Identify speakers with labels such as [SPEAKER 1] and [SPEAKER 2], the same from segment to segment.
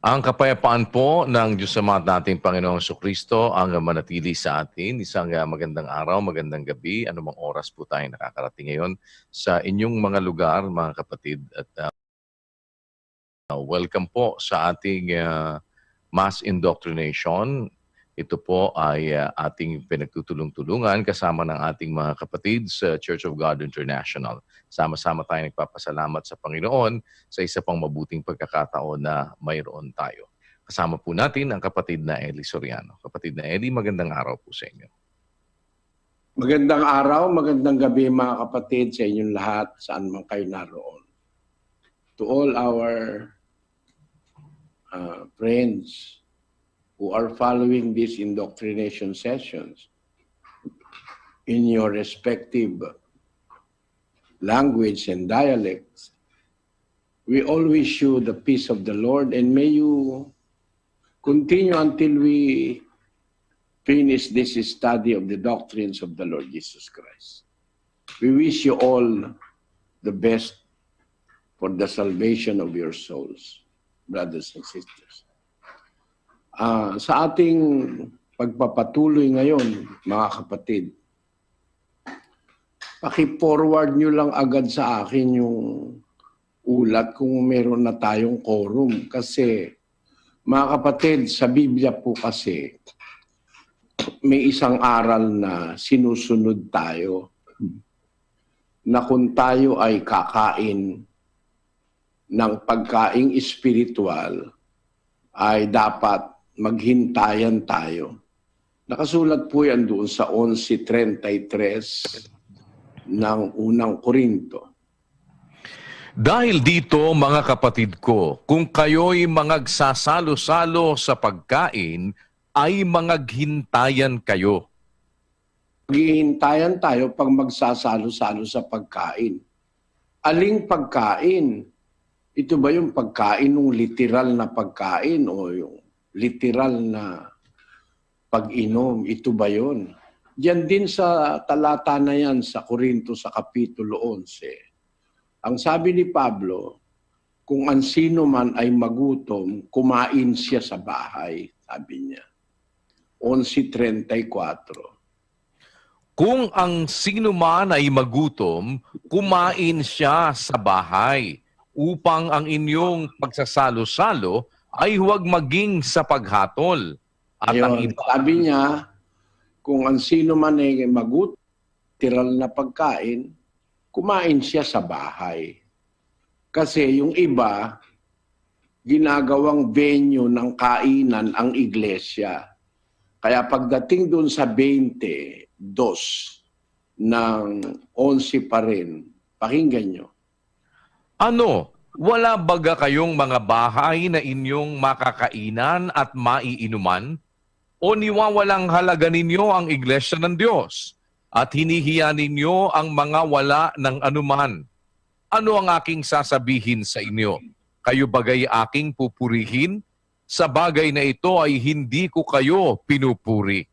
[SPEAKER 1] Ang kapayapaan po ng Diyos Ama at nating Panginoong Jesucristo ang manatili sa atin. Isang magandang araw, magandang gabi, anumang oras po tayo nakakarating ngayon sa inyong mga lugar, mga kapatid. At welcome po sa ating mass indoctrination. Ito po ay ating pinagtutulong-tulungan kasama ng ating mga kapatid sa Church of God International. Sama-sama tayo nagpapasalamat sa Panginoon sa isa pang mabuting pagkakataon na mayroon tayo. Kasama po natin ang kapatid na Eli Soriano. Kapatid na Eli, magandang araw po sa inyo.
[SPEAKER 2] Magandang araw, magandang gabi mga kapatid sa inyong lahat, saan man kayo naroon. To all our friends who are following these indoctrination sessions in your respective language and dialects, we all wish you the peace of the Lord, and may you continue until we finish this study of the doctrines of the Lord Jesus Christ. We wish you all the best for the salvation of your souls, brothers and sisters. Sa ating pagpapatuloy ngayon, mga kapatid, paki-forward nyo lang agad sa akin yung ulat kung meron na tayong quorum. Kasi, mga kapatid, sa Biblia po kasi, may isang aral na sinusunod tayo na kung tayo ay kakain ng pagkaing espiritual ay dapat maghintayan tayo. Nakasulat po yan doon sa 11:33 ng unang Korinto.
[SPEAKER 1] Dahil dito, mga kapatid ko, kung kayo'y mangagsasalo-salo sa pagkain, ay mangaghintayan kayo.
[SPEAKER 2] Maghihintayan tayo pag magsasalo-salo sa pagkain. Aling pagkain? Ito ba yung pagkain ng literal na pagkain o yung literal na pag-inom? Ito ba yun? Diyan din sa talata na yan sa Korinto sa Kapitulo 11. Ang sabi ni Pablo, kung ang sino man ay magutom, kumain siya sa bahay, sabi niya. 11:34.
[SPEAKER 1] Kung ang sino man ay magutom, kumain siya sa bahay, upang ang inyong pagsasalo-salo ay huwag maging sa paghatol. At ang iba,
[SPEAKER 2] sabi niya, kung ang sino man ay magutom, literal na pagkain, kumain siya sa bahay. Kasi yung iba, ginagawang venue ng kainan ang iglesia. Kaya pagdating doon sa 22 ng 11 pa rin, pakinggan nyo.
[SPEAKER 1] ano, wala baga kayong mga bahay na inyong makakainan at maiinuman? O niwawalang halaga ninyo ang iglesia ng Diyos at hinihiya ninyo ang mga wala ng anuman? Ano ang aking sasabihin sa inyo? Kayo bagay aking pupurihin? Sa bagay na ito ay hindi ko kayo pinupuri.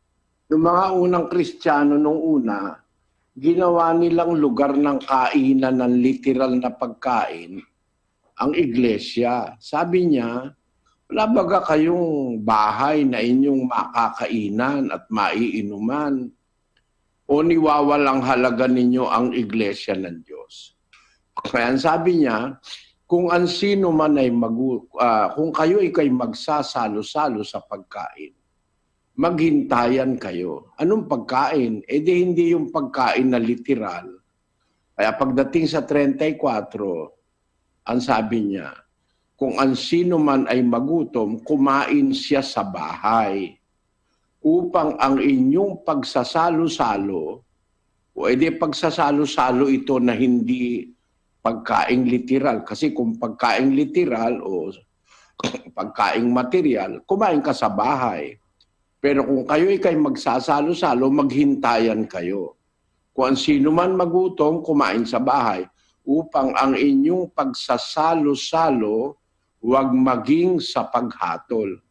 [SPEAKER 2] Yung mga unang Kristiyano nung una, ginawa nilang lugar ng kainan ng literal na pagkain ang iglesia. Sabi niya, wala baga kayong bahay na inyong makakainan at maiinuman o niwawalang halaga ninyo ang iglesia ng Diyos. Kaya sabi niya, kung ang sino man ay kung kayo ay magsasalo-salo sa pagkain, maghintayan kayo. Anong pagkain? Eh di hindi yung pagkain na literal. Kaya pagdating sa 34, ang sabi niya, kung ang sino man ay magutom, kumain siya sa bahay upang ang inyong pagsasalo-salo, o edi pagsasalo-salo ito na hindi pagkaing literal. Kasi kung pagkaing literal o pagkaing material, kumain ka sa bahay. Pero kung kayo ay magsasalo-salo, maghintayan kayo. Kung ang sino man magutom, kumain sa bahay upang ang inyong pagsasalo-salo huwag maging sa paghatol.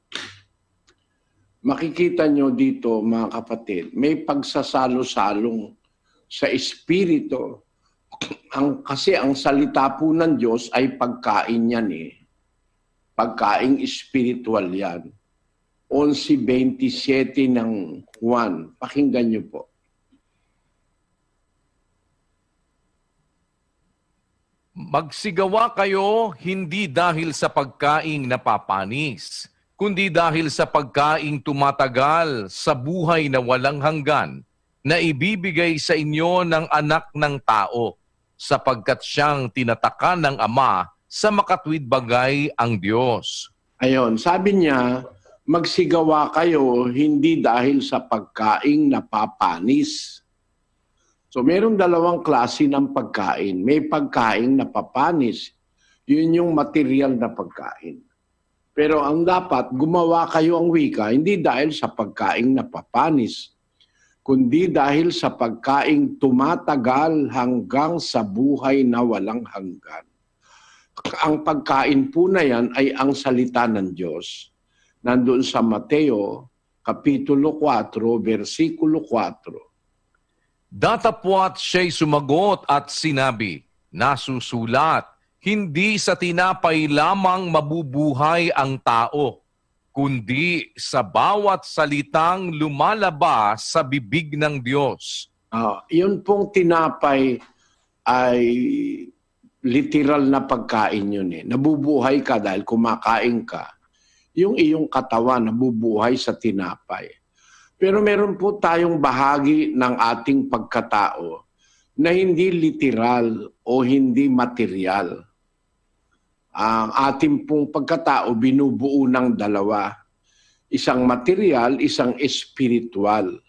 [SPEAKER 2] Makikita nyo dito, mga kapatid, may pagsasalo-salong sa espiritu. Kasi ang salita po ng Diyos ay pagkain yan eh. Pagkaing espiritual yan. 11:27 ng Juan. Pakinggan niyo po.
[SPEAKER 1] Magsigawa kayo hindi dahil sa pagkaing napapanis, kundi dahil sa pagkaing tumatagal sa buhay na walang hanggan, na ibibigay sa inyo ng anak ng tao, sapagkat siyang tinatakan ng Ama sa makatwid bagay ang Diyos.
[SPEAKER 2] Ayon, sabi niya, magsigawa kayo hindi dahil sa pagkaing napapanis. So mayroong dalawang klase ng pagkain. May pagkaing napapanis. Yun yung material na pagkain. Pero ang dapat, gumawa kayo ang wika, hindi dahil sa pagkaing napapanis, kundi dahil sa pagkaing tumatagal hanggang sa buhay na walang hanggan. Ang pagkain po na yan ay ang salita ng Diyos. Nandun sa Mateo, Kapitulo 4, versikulo 4.
[SPEAKER 1] Datapwat siya'y sumagot at sinabi, nasusulat, hindi sa tinapay lamang mabubuhay ang tao, kundi sa bawat salitang lumalabas sa bibig ng Diyos.
[SPEAKER 2] Yun pong tinapay ay literal na pagkain yun eh. Nabubuhay ka dahil kumakain ka. Yung iyong katawan nabubuhay sa tinapay. Pero meron po tayong bahagi ng ating pagkatao na hindi literal o hindi material. Ang ating pong pagkatao binubuo ng dalawa. Isang material, isang espiritual.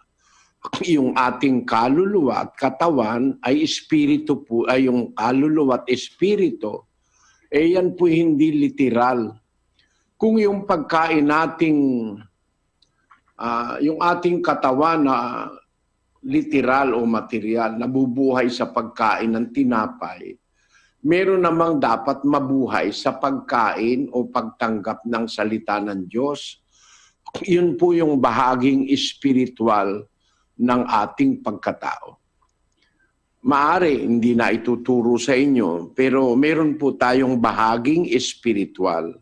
[SPEAKER 2] Yung ating kaluluwa at katawan ay espiritu po, ay yung kaluluwa at espiritu, yan po hindi literal. Kung yung pagkain nating yung ating katawan na literal o material, nabubuhay sa pagkain ng tinapay, meron namang dapat mabuhay sa pagkain o pagtanggap ng salita ng Diyos. Yun po yung bahaging espiritual ng ating pagkatao. Maari, hindi na ituturo sa inyo, pero meron po tayong bahaging espiritual.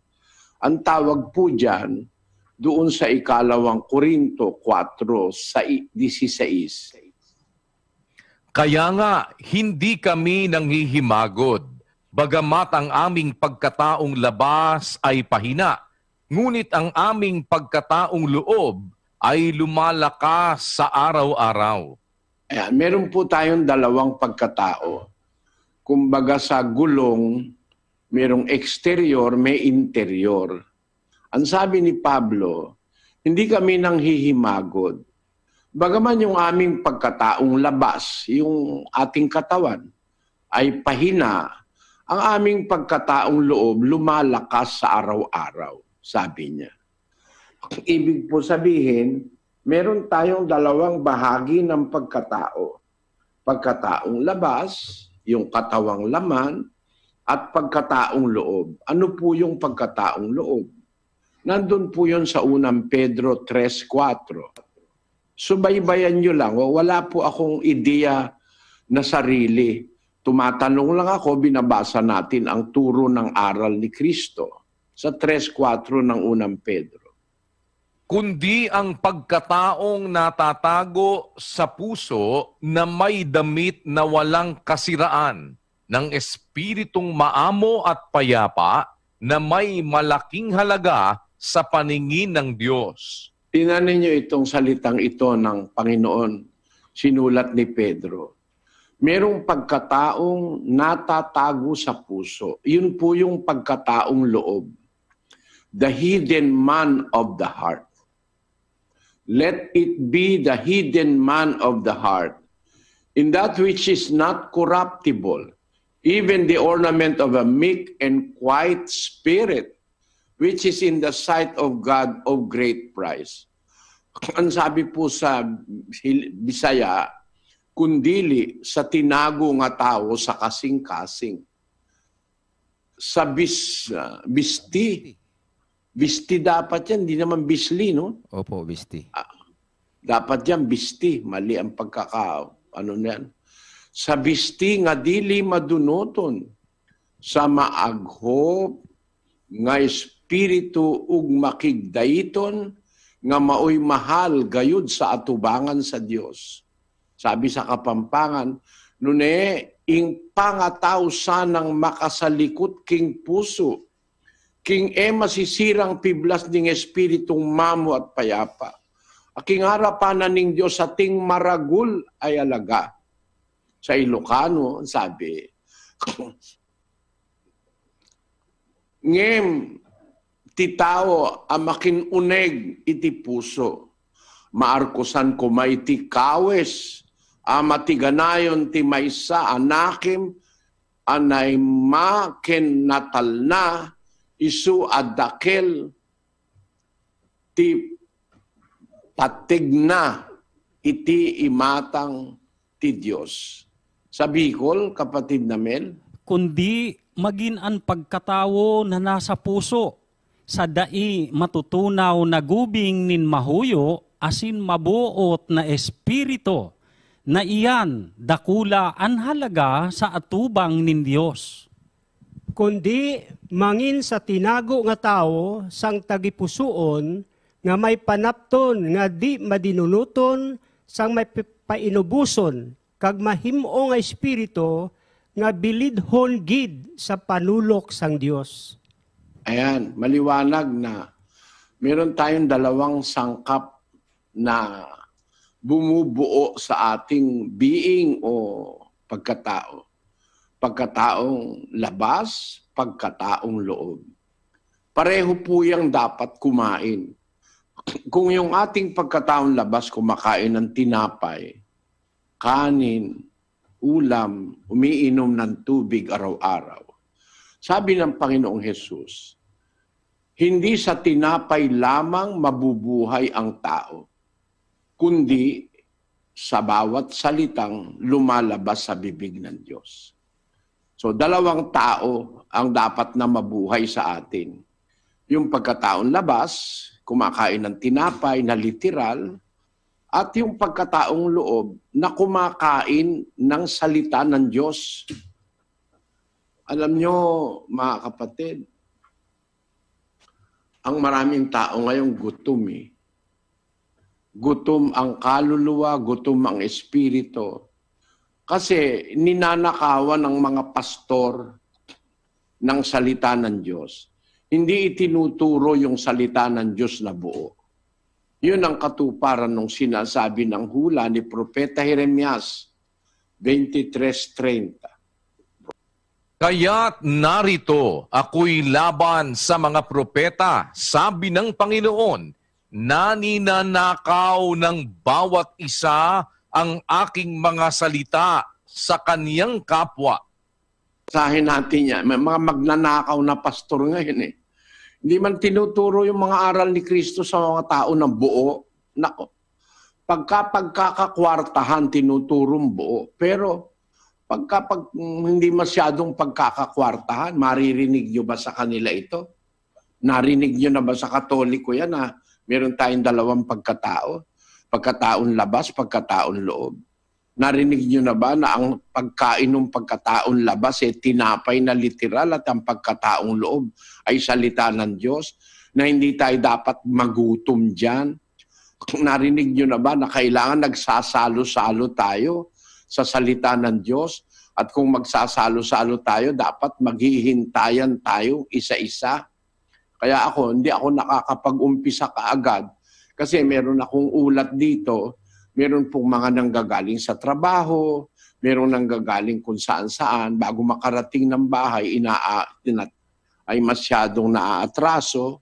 [SPEAKER 2] Ang tawag po dyan, doon sa 2 Korinto 4:16.
[SPEAKER 1] Kaya nga, hindi kami nanghihimagod, bagamat ang aming pagkataong labas ay pahina, ngunit ang aming pagkataong loob ay lumalakas sa araw-araw.
[SPEAKER 2] Ayan, meron po tayong dalawang pagkatao. Kumbaga sa gulong, merong exterior, may interior. Ang sabi ni Pablo, hindi kami nanghihimagod. Bagaman yung aming pagkataong labas, yung ating katawan, ay pahina, ang aming pagkataong loob lumalakas sa araw-araw, sabi niya. Ibig po sabihin, meron tayong dalawang bahagi ng pagkatao. Pagkataong labas, yung katawang laman, at pagkataong loob. Ano po yung pagkataong loob? Nandun po yun sa 1 Pedro 3:4. Subaybayan nyo lang. Wala po akong ideya na sarili. Tumatanong lang ako, binabasa natin ang turo ng aral ni Kristo sa 3:4 ng 1 Pedro.
[SPEAKER 1] Kundi ang pagkataong natatago sa puso na may damit na walang kasiraan ng espiritong maamo at payapa na may malaking halaga sa paningin ng Diyos.
[SPEAKER 2] Tingnan ninyo itong salitang ito ng Panginoon, sinulat ni Pedro. Merong pagkataong natatago sa puso. Yun po yung pagkataong loob. The hidden man of the heart. Let it be the hidden man of the heart, in that which is not corruptible, even the ornament of a meek and quiet spirit, which is in the sight of God of great price. Ang sabi po sa Bisaya, kundili sa tinago nga tao sa kasing-kasing. Sa bisti. Bisti dapat yan, hindi naman bisli, no?
[SPEAKER 3] Opo, bisti.
[SPEAKER 2] Dapat yan, bisti. Mali ang ano na yan. Sa bisti nga dili madunoton, sa maaghop nga espiritu ug makigdaiton nga maoy mahal gayud sa atubangan sa Dios. Sabi sa Kapampangan, nune ing pangataw sanang makasalikot king puso, king masisirang piblas ning espiritong mamo at payapa. Aking harapanan ning Dios sa ting maragul ay alaga. Sa Ilocano, sabi, ngem ti tao amakin uneg iti puso, maarkusan ko maiti kawes, amatiganayon ti maysa anakim, anay maken natal na, isu adakel, ti patigna iti imatang ti Diyos. Sa Bicol, kapatid na Mel,
[SPEAKER 3] kundi magin ang pagkatawo na nasa puso, sa dai matutunaw na gubing nin mahuyo, asin mabuot na espiritu, na iyan dakula an halaga sa atubang nin Dios.
[SPEAKER 4] Kundi mangin sa tinago nga tao sang tagipusoon nga may panapton nga di madinunuton sang may painubuson kag mahimo nga espiritu nga bilidhon gid sa panulok sang Dios.
[SPEAKER 2] ayan, maliwanag na meron tayong dalawang sangkap na bumubuo sa ating being o pagkatao. Pagkataong labas, pagkataong loob. Pareho po yung dapat kumain. Kung yung ating pagkataong labas kumakain ng tinapay, kanin, ulam, umiinom ng tubig araw-araw. Sabi ng Panginoong Hesus, hindi sa tinapay lamang mabubuhay ang tao, kundi sa bawat salitang lumalabas sa bibig ng Diyos. So, dalawang tao ang dapat na mabuhay sa atin. Yung pagkataong labas, kumakain ng tinapay na literal, at yung pagkataong loob na kumakain ng salita ng Diyos. Alam nyo, mga kapatid, ang maraming tao ngayong gutom eh. Gutom ang kaluluwa, gutom ang espiritu. Kasi ninanakawan ng mga pastor ng salita ng Diyos. Hindi itinuturo yung salita ng Diyos na buo. Yun ang katuparan ng sinasabi ng hula ni Propeta Jeremias 23:30.
[SPEAKER 1] Kaya't narito ako'y laban sa mga propeta, sabi ng Panginoon, na ninanakaw ng bawat isa ang aking mga salita sa kaniyang kapwa.
[SPEAKER 2] Sahin natin yan. May mga magnanakaw na pastor ngayon eh. Hindi man tinuturo yung mga aral ni Kristo sa mga tao ng buo. Nako, pagkakakwartahan tinuturong buo. Pero hindi masyadong pagkakakwartahan, maririnig nyo ba sa kanila ito? Narinig nyo na ba sa Katoliko yan na meron tayong dalawang pagkatao? Pagkataon labas, pagkataon loob. Narinig nyo na ba na ang pagkain ng pagkataon labas tinapay na literal at ang pagkataong loob ay salita ng Diyos na hindi tayo dapat magutom dyan? Narinig nyo na ba na kailangan nagsasalo-salo tayo sa salita ng Diyos? At kung magsasalo-salo tayo, dapat maghihintayan tayo isa-isa. Kaya hindi ako nakakapag-umpisa kaagad kasi meron akong ulat dito. Meron pong mga nanggagaling sa trabaho, meron nanggagaling kung saan-saan, bago makarating ng bahay, ay masyadong naaatraso.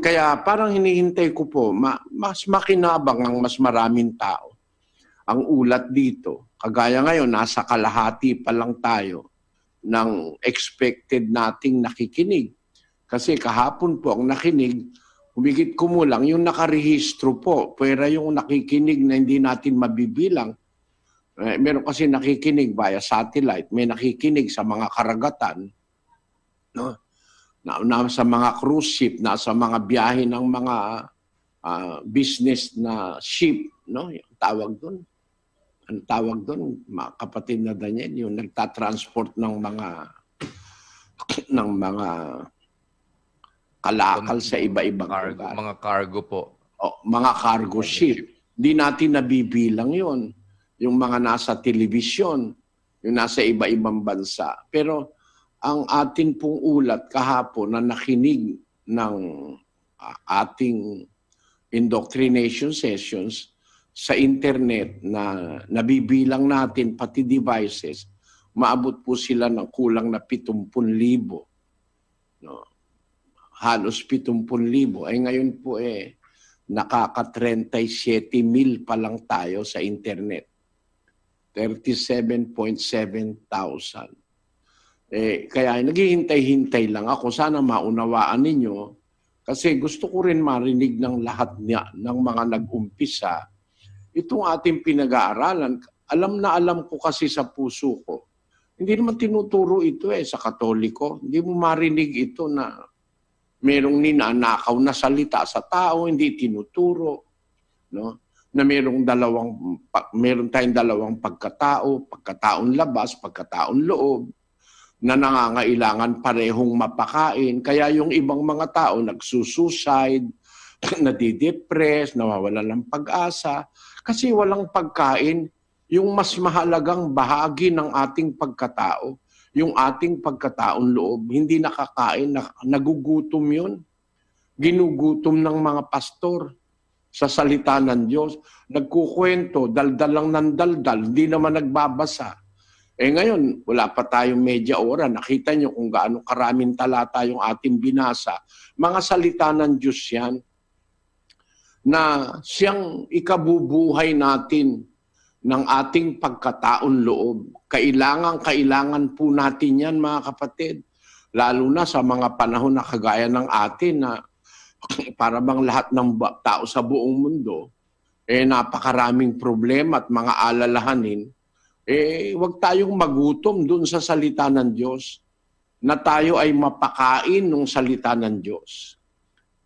[SPEAKER 2] Kaya parang hinihintay ko po, mas makinabang ang mas maraming tao. Ang ulat dito, kagaya ngayon, nasa kalahati pa lang tayo ng expected nating nakikinig. Kasi kahapon po ang nakinig, humigit kumulang yung nakarehistro po, pwera yung nakikinig na hindi natin mabibilang. Meron kasi nakikinig via satellite, may nakikinig sa mga karagatan, no? Sa mga cruise ship, sa mga biyahe ng mga business na ship, no? Yung tawag doon. Ang tawag doon, mga kapatid na Daniel, yung nagtatransport ng mga kalakal sa iba-ibang
[SPEAKER 1] Cargo,
[SPEAKER 2] lugar.
[SPEAKER 1] mga cargo po.
[SPEAKER 2] Mga cargo ship. Di natin nabibilang yon. Yung mga nasa telebisyon, yung nasa iba-ibang bansa. Pero ang atin pong ulat kahapon na nakinig ng ating indoctrination sessions sa internet na nabibilang natin pati devices, maabot po sila ng kulang na 70,000. No? Halos 70,000. Ay ngayon po nakaka-37,000 pa lang tayo sa internet. 37,700. Kaya naghihintay-hintay lang ako. Sana maunawaan ninyo. Kasi gusto ko rin marinig ng lahat ng mga nag-umpisa. Itong ating pinag-aaralan, alam na alam ko kasi sa puso ko. Hindi naman tinuturo ito sa Katoliko. Hindi mo marinig ito na merong ninanakaw na salita sa tao, hindi tinuturo. No? Na meron tayong dalawang pagkataong labas, pagkataong loob, na nangangailangan parehong mapakain. Kaya yung ibang mga tao nagsusuicide, nadidepress, nawawalan ng pag-asa, kasi walang pagkain. Yung mas mahalagang bahagi ng ating pagkatao, yung ating pagkataong loob, hindi nakakain, nagugutom yun. Ginugutom ng mga pastor sa salita ng Diyos. Nagkukwento, daldal lang ng daldal, hindi naman nagbabasa. Ngayon, wala pa tayong media ora. Nakita nyo kung gaano karaming talata yung ating binasa. Mga salita ng Diyos yan na siyang ikabubuhay natin ng ating pagkataon loob. Kailangan po natin yan, mga kapatid. Lalo na sa mga panahon na kagaya ng atin na para bang lahat ng tao sa buong mundo, napakaraming problema at mga alalahanin. Huwag tayong magutom dun sa salita ng Diyos na tayo ay mapakain ng salita ng Diyos.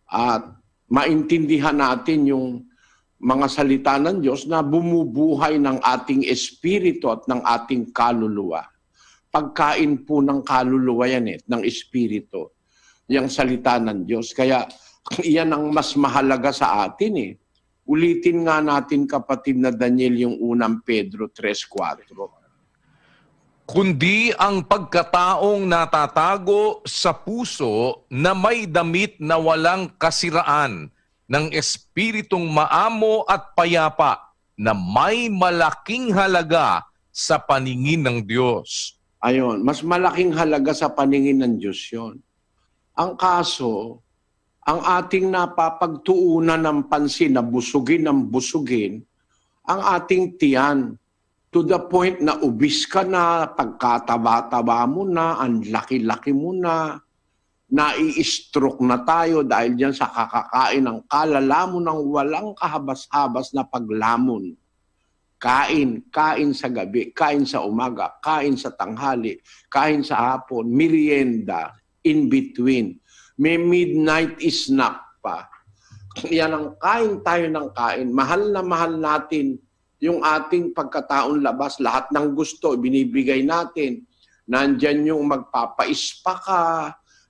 [SPEAKER 2] At maintindihan natin yung mga salita ng Diyos na bumubuhay ng ating espiritu at ng ating kaluluwa. Pagkain po ng kaluluwa yan ng espiritu, yung salita ng Diyos. Kaya iyan ang mas mahalaga sa atin Ulitin nga natin, kapatid na Daniel, yung unang Pedro 3:4.
[SPEAKER 1] Kundi ang pagkataong natatago sa puso na may damit na walang kasiraan ng espiritong maamo at payapa na may malaking halaga sa paningin ng Diyos.
[SPEAKER 2] Ayon, mas malaking halaga sa paningin ng Diyos yun. Ang kaso, ang ating napapagtuunan ng pansin na busugin ang ating tiyan to the point na ubis ka na, pagkataba-taba mo na, ang laki-laki mo na, nai-stroke na tayo dahil dyan sa kakakain ng kalalamon ng walang kahabas-habas na paglamon. Kain sa gabi, kain sa umaga, kain sa tanghali, kain sa hapon, merienda, in between. May midnight snack pa. Yan ang kain tayo ng kain. Mahal na mahal natin yung ating pagkataon labas. Lahat ng gusto, binibigay natin. Nandyan yung magpapa-spa ka,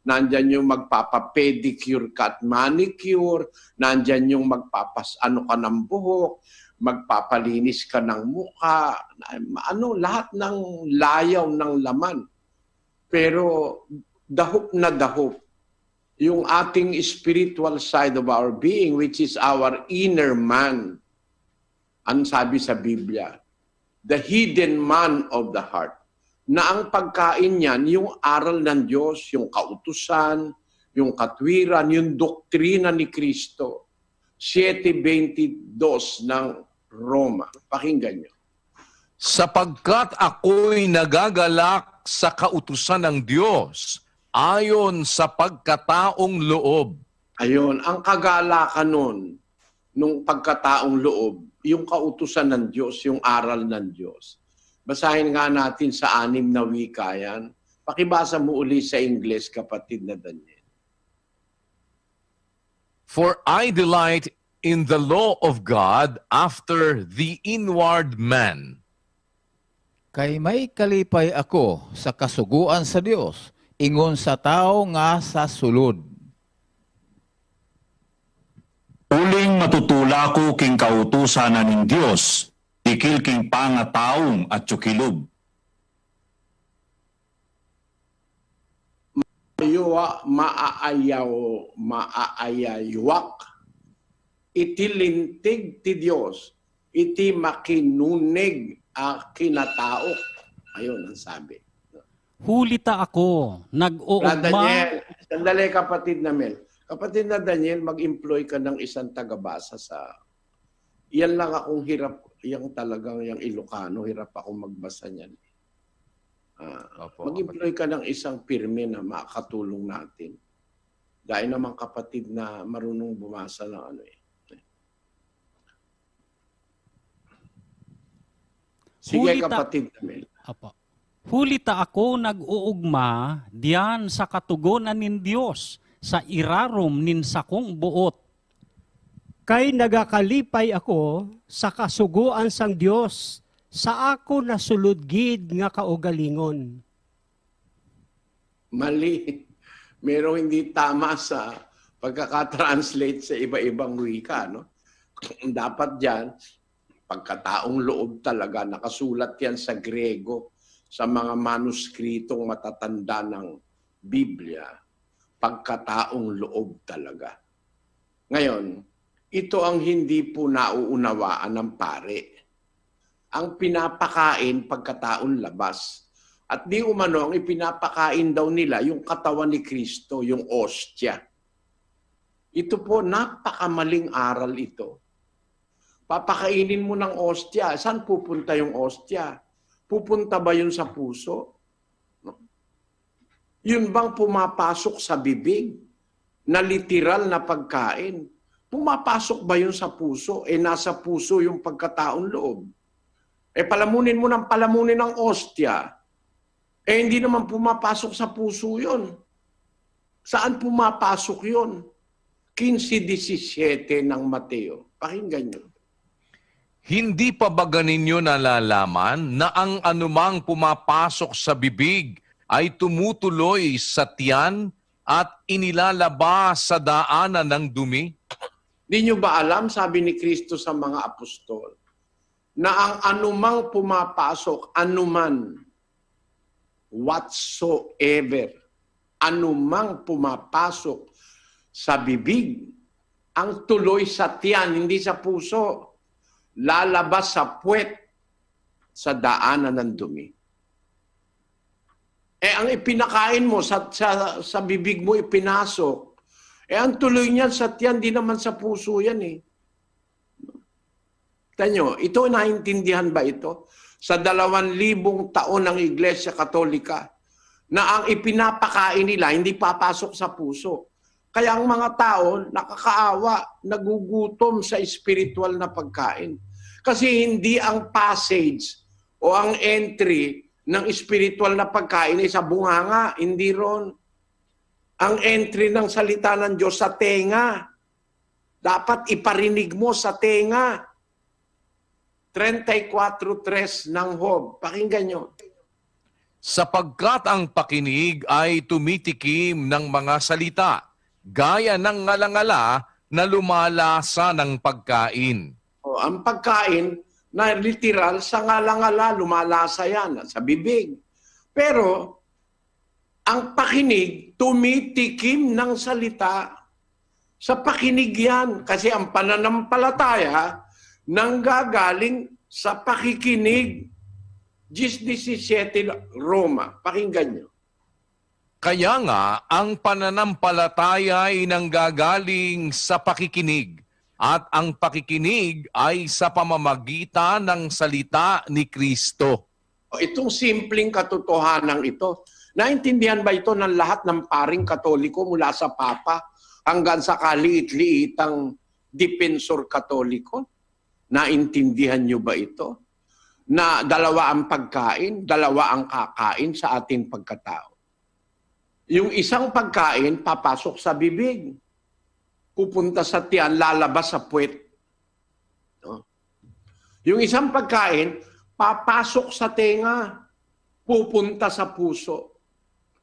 [SPEAKER 2] nandyan yung magpapa-pedicure ka at manicure, nandyan yung magpapas-ano ka ng buhok, magpapalinis ka ng mukha, lahat ng layaw ng laman. Pero dahop na dahop yung ating spiritual side of our being, which is our inner man. Ang sabi sa Biblia, the hidden man of the heart. Na ang pagkain niyan, yung aral ng Diyos, yung kautusan, yung katwiran, yung doktrina ni Kristo. 7:22 ng Roma. Pakinggan niyo.
[SPEAKER 1] Sapagkat ako'y nagagalak sa kautusan ng Diyos, ayon sa pagkataong loob.
[SPEAKER 2] Ayon, ang kagalakan nun, nung pagkataong loob, yung kautusan ng Diyos, yung aral ng Diyos. Basahin nga natin sa 6 na wika yan. Pakibasa mo uli sa Ingles, kapatid na Daniel.
[SPEAKER 1] For I delight in the law of God after the inward man.
[SPEAKER 5] Kay may kalipay ako sa kasuguan sa Dios, ingon sa tao nga sa sulod.
[SPEAKER 6] Uling matutula ko king kautusan ning Dios, tikil king pangataong at tsukilob.
[SPEAKER 2] Yuwa maaayayawak, iti lintig ti Diyos, iti makinunig a kinataok. Ayun ang sabi.
[SPEAKER 3] Hulita ako, nag-uugma.
[SPEAKER 2] Daniel, sandali kapatid na Mel. Kapatid na Daniel, mag-employ ka ng isang tagabasa sa... Yan lang akong hirap, yung talagang yung Ilocano, hirap akong magbasa niyan. Mag-employ ka ng isang pirme na makakatulong natin. Dahil naman kapatid na marunong bumasa ng ano eh. Sige kapatid na Mel.
[SPEAKER 3] Apo. Hulita ako nag-uugma diyan sa katugonan nin Dios sa irarom nin sakong buot.
[SPEAKER 4] Kay nagakalipay ako sa kasuguan sang Dios sa ako nasuludgid nga kaugalingon.
[SPEAKER 2] Mali. Merong hindi tama sa pagkakatranslate sa iba-ibang wika. No? Dapat dyan, pagkataong loob talaga, nakasulat yan sa Grego, sa mga manuskritong matatanda ng Biblia, pagkataong loob talaga. Ngayon, ito ang hindi po nauunawaan ng pare. Ang pinapakain pagkataon labas. At di umano, ang ipinapakain daw nila yung katawan ni Kristo, yung ostya. Ito po, napakamaling aral ito. Papakainin mo ng ostya. Saan pupunta yung ostya? Pupunta ba yun sa puso? No? Yun bang pumapasok sa bibig na literal na pagkain? Pumapasok ba yun sa puso? Nasa puso yung pagkataon loob. Palamunin mo ng palamunin ng ostya. Hindi naman pumapasok sa puso yun. Saan pumapasok yun? 15:17 ng Mateo. Pakinggan nyo.
[SPEAKER 1] Hindi pa ba ganinyo nalalaman na ang anumang pumapasok sa bibig ay tumutuloy sa tiyan at inilalabas sa daanan ng dumi?
[SPEAKER 2] Di nyo ba alam, sabi ni Kristo sa mga apostol, na ang anumang pumapasok, anuman, whatsoever, anumang pumapasok sa bibig, ang tuloy sa tiyan, hindi sa puso, lalabas sa puwet, sa daanan ng dumi. Ang ipinakain mo, sa bibig mo ipinasok, ang tuloy niyan sa tiyan, di naman sa puso yan eh. Tanyo, ito naintindihan ba ito? Sa 2,000 taon ng Iglesia Katolika, na ang ipinapakain nila, hindi papasok sa puso. Kaya ang mga tao, nakakaawa, nagugutom sa spiritual na pagkain. Kasi hindi ang passage o ang entry ng spiritual na pagkain ay sa bunganga, hindi ron. Ang entry ng salita ng Diyos sa tenga. Dapat iparinig mo sa tenga. 34:3 ng Job. Pakinggan nyo.
[SPEAKER 1] Sapagkat ang pakinig ay tumitikim ng mga salita, gaya ng ngalangala na lumalasa ng pagkain.
[SPEAKER 2] Ang pagkain na literal sa ngalangala, lumalasa yan sa bibig. Pero ang pakinig, tumitikim ng salita. Sa pakinig yan. Kasi ang pananampalataya nanggagaling sa pakikinig. 10:17 Roma. Pakinggan nyo.
[SPEAKER 1] Kaya nga, ang pananampalataya ay nanggagaling sa pakikinig at ang pakikinig ay sa pamamagitan ng salita ni Kristo.
[SPEAKER 2] Itong simpleng katotohanan ito, naintindihan ba ito ng lahat ng paring Katoliko mula sa Papa hanggang sa kaliit-liitang dipensor Katoliko? Naintindihan nyo ba ito? Na dalawa ang pagkain, dalawa ang kakain sa ating pagkatao. Yung isang pagkain, papasok sa bibig. Pupunta sa tiyan, lalabas sa puwet. No? Yung isang pagkain, papasok sa tenga, pupunta sa puso.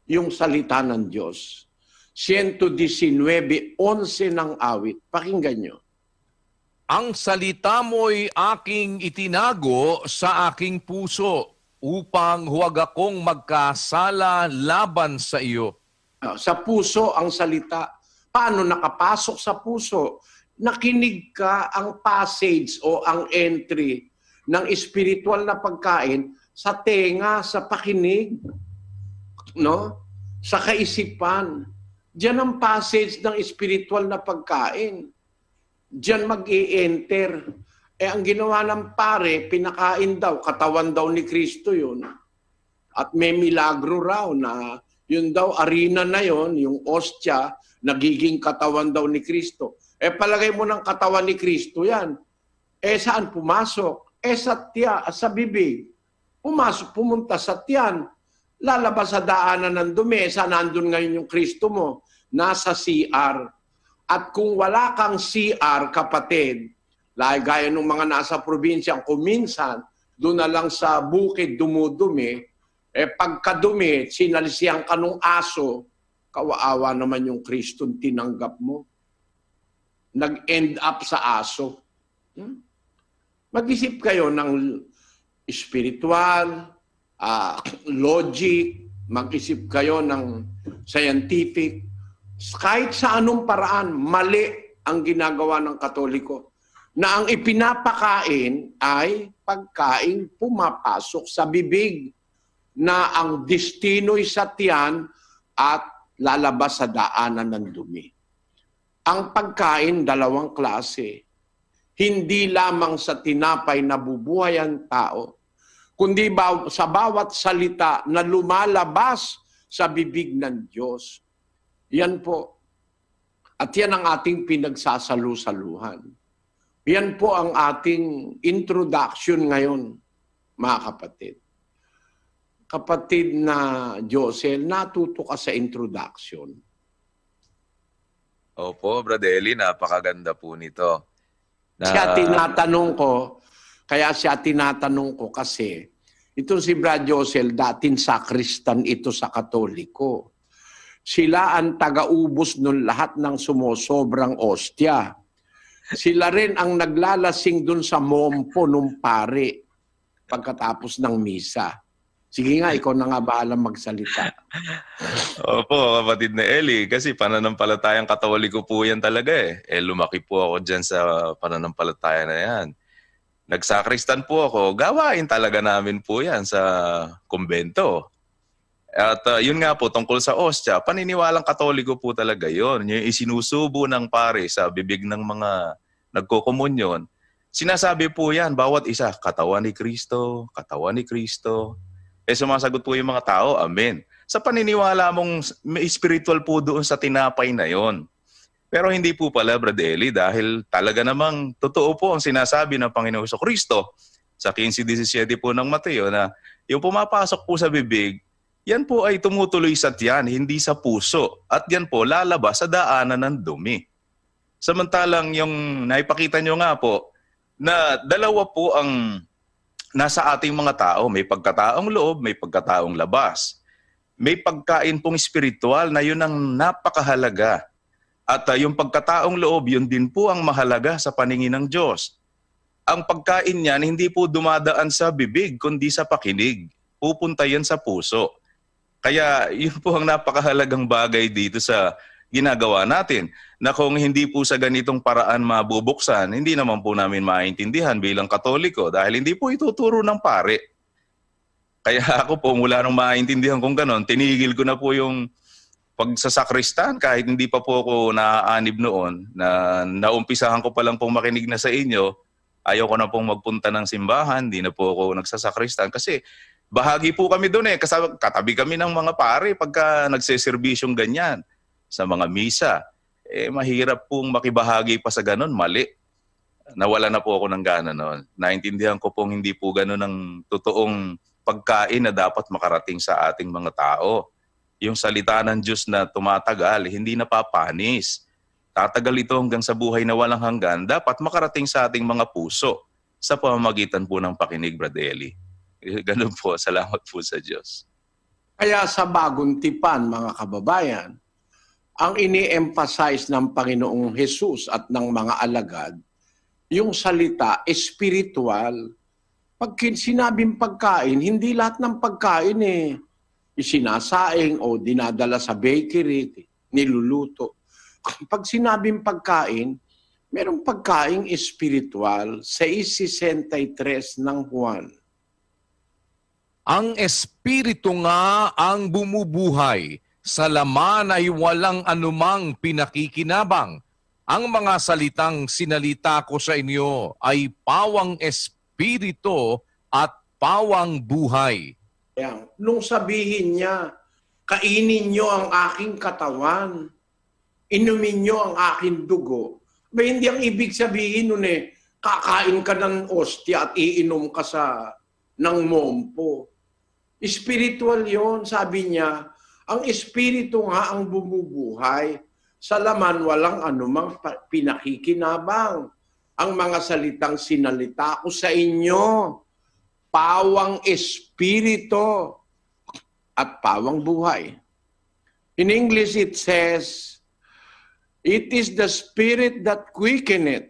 [SPEAKER 2] Yung salita ng Diyos. 119:11 ng awit. Pakinggan nyo.
[SPEAKER 1] ang salita mo'y aking itinago sa aking puso upang huwag akong magkasala laban sa iyo.
[SPEAKER 2] Sa puso ang salita. Paano nakapasok sa puso? Nakinig ka ang passage o ang entry ng espiritual na pagkain sa tenga, sa pakinig, no? Sa kaisipan. Diyan ang passage ng espiritual na pagkain. Diyan mag-i-enter. Ang ginawa ng pare, pinakain daw, katawan daw ni Kristo yun. At may milagro raw na yun daw, arena na yun, yung ostya, nagiging katawan daw ni Kristo. Palagay mo ng katawan ni Kristo yan. Saan pumasok? Sa bibig. Pumasok, pumunta sa tiyan. Lalabas sa daanan ng dumi. Saan nandun ngayon yung Kristo mo? Nasa CR. At kung wala kang CR, kapatid, gaya ng mga nasa probinsya, kung minsan, doon na lang sa bukid dumudumi, pagkadumi, sinalisihan ka ng aso, kawaawa naman yung Kristong tinanggap mo. Nag-end up sa aso. Mag-isip kayo ng spiritual, logic, mag-isip kayo ng scientific. Kahit sa anong paraan, mali ang ginagawa ng Katoliko. Na ang ipinapakain ay pagkain pumapasok sa bibig, na ang destino'y sa tiyan at lalabas sa daanan ng dumi. Ang pagkain, dalawang klase. Hindi lamang sa tinapay na bubuhay ang tao, kundi sa bawat salita na lumalabas sa bibig ng Diyos. Yan po. At yan ang ating pinagsasalu-saluhan. Yan po ang ating introduction ngayon, mga kapatid. Kapatid na Josel, natuto ka sa introduction.
[SPEAKER 7] Opo, Brother Eli, napakaganda po nito.
[SPEAKER 2] Kaya tinatanong ko kasi, ito si Brad Josel, dating sakristan ito sa Katoliko. Sila ang taga-ubos ng lahat ng sumosobrang ostya. Sila rin ang naglalasing dun sa mompo nung pare pagkatapos ng misa. Sige nga, ikaw na nga bahala magsalita.
[SPEAKER 7] Opo, kapatid na Eli, kasi pananampalatayang Katoliko po yan talaga eh. Lumaki po ako dyan sa pananampalataya na yan. Nagsakristan po ako, gawain talaga namin po yan sa kumbento. At yun nga po, tungkol sa ostya, paniniwalang Katoliko po talaga yun. Yung isinusubo ng pare sa bibig ng mga nagkukomunyon, sinasabi po yan, bawat isa, katawan ni Kristo, katawan ni Kristo. Sumasagot po yung mga tao, amen. Sa paniniwala mong may spiritual po doon sa tinapay na yon. Pero hindi po pala, Brother Eli, dahil talaga namang totoo po ang sinasabi ng Panginoon Kristo sa 15:17 po ng Mateo na yung pumapasok po sa bibig, yan po ay tumutuloy sa tiyan, hindi sa puso. At yan po lalabas sa daanan ng dumi. Samantalang yung naipakita nyo nga po na dalawa po ang nasa ating mga tao, may pagkataong loob, may pagkataong labas. May pagkain pong spiritual na yun ang napakahalaga. At yung pagkataong loob, yun din po ang mahalaga sa paningin ng Diyos. Ang pagkain niyan, hindi po dumadaan sa bibig, kundi sa pakinig. Pupunta yan sa puso. Kaya yun po ang napakahalagang bagay dito sa ginagawa natin, na kung hindi po sa ganitong paraan mabubuksan, hindi naman po namin maintindihan bilang Katoliko dahil hindi po ituturo ng pare. Kaya ako po, mula nung maintindihan kong ganon, tinigil ko na po yung pagsasakristan kahit hindi pa po ako naaanib noon, na naumpisahan ko pa lang pong makinig na sa inyo, ayaw ko na pong magpunta ng simbahan, hindi na po ako nagsasakristan kasi bahagi po kami doon katabi kami ng mga pare pagka nagseserbisyong ganyan. Sa mga misa, mahirap pong makibahagi pa sa ganun, mali. Nawala na po ako ng gana noon. Naintindihan ko pong hindi po ganun ang totoong pagkain na dapat makarating sa ating mga tao. Yung salita ng Diyos na tumatagal, hindi napapanis. Tatagal ito hanggang sa buhay na walang hanggan, dapat makarating sa ating mga puso sa pamamagitan po ng pakinig, Brother Eli. Ganun po, salamat po sa Diyos.
[SPEAKER 2] Kaya sa bagong tipan, mga kababayan, ang ini-emphasize ng Panginoong Hesus at ng mga alagad, yung salita, espiritual. Pag sinabing pagkain, hindi lahat ng pagkain isinasaing o dinadala sa bakery, niluluto. Pag sinabing pagkain, merong pagkain espiritual, 6:63 ng Juan.
[SPEAKER 1] Ang Espiritu nga ang bumubuhay, sa laman ay walang anumang pinakikinabang. Ang mga salitang sinalita ko sa inyo ay pawang espiritu at pawang buhay.
[SPEAKER 2] Yan. Nung sabihin niya, kainin niyo ang aking katawan, inumin niyo ang aking dugo. Ba, hindi ang ibig sabihin nun kakain ka ng ostya at iinom ka ng mompo. Spiritual yon, sabi niya, ang espiritu nga ang bumubuhay. Sa laman walang anumang pinakikinabang. Ang mga salitang sinalita ko sa inyo, pawang espiritu at pawang buhay. In English it says, it is the spirit that quickeneth.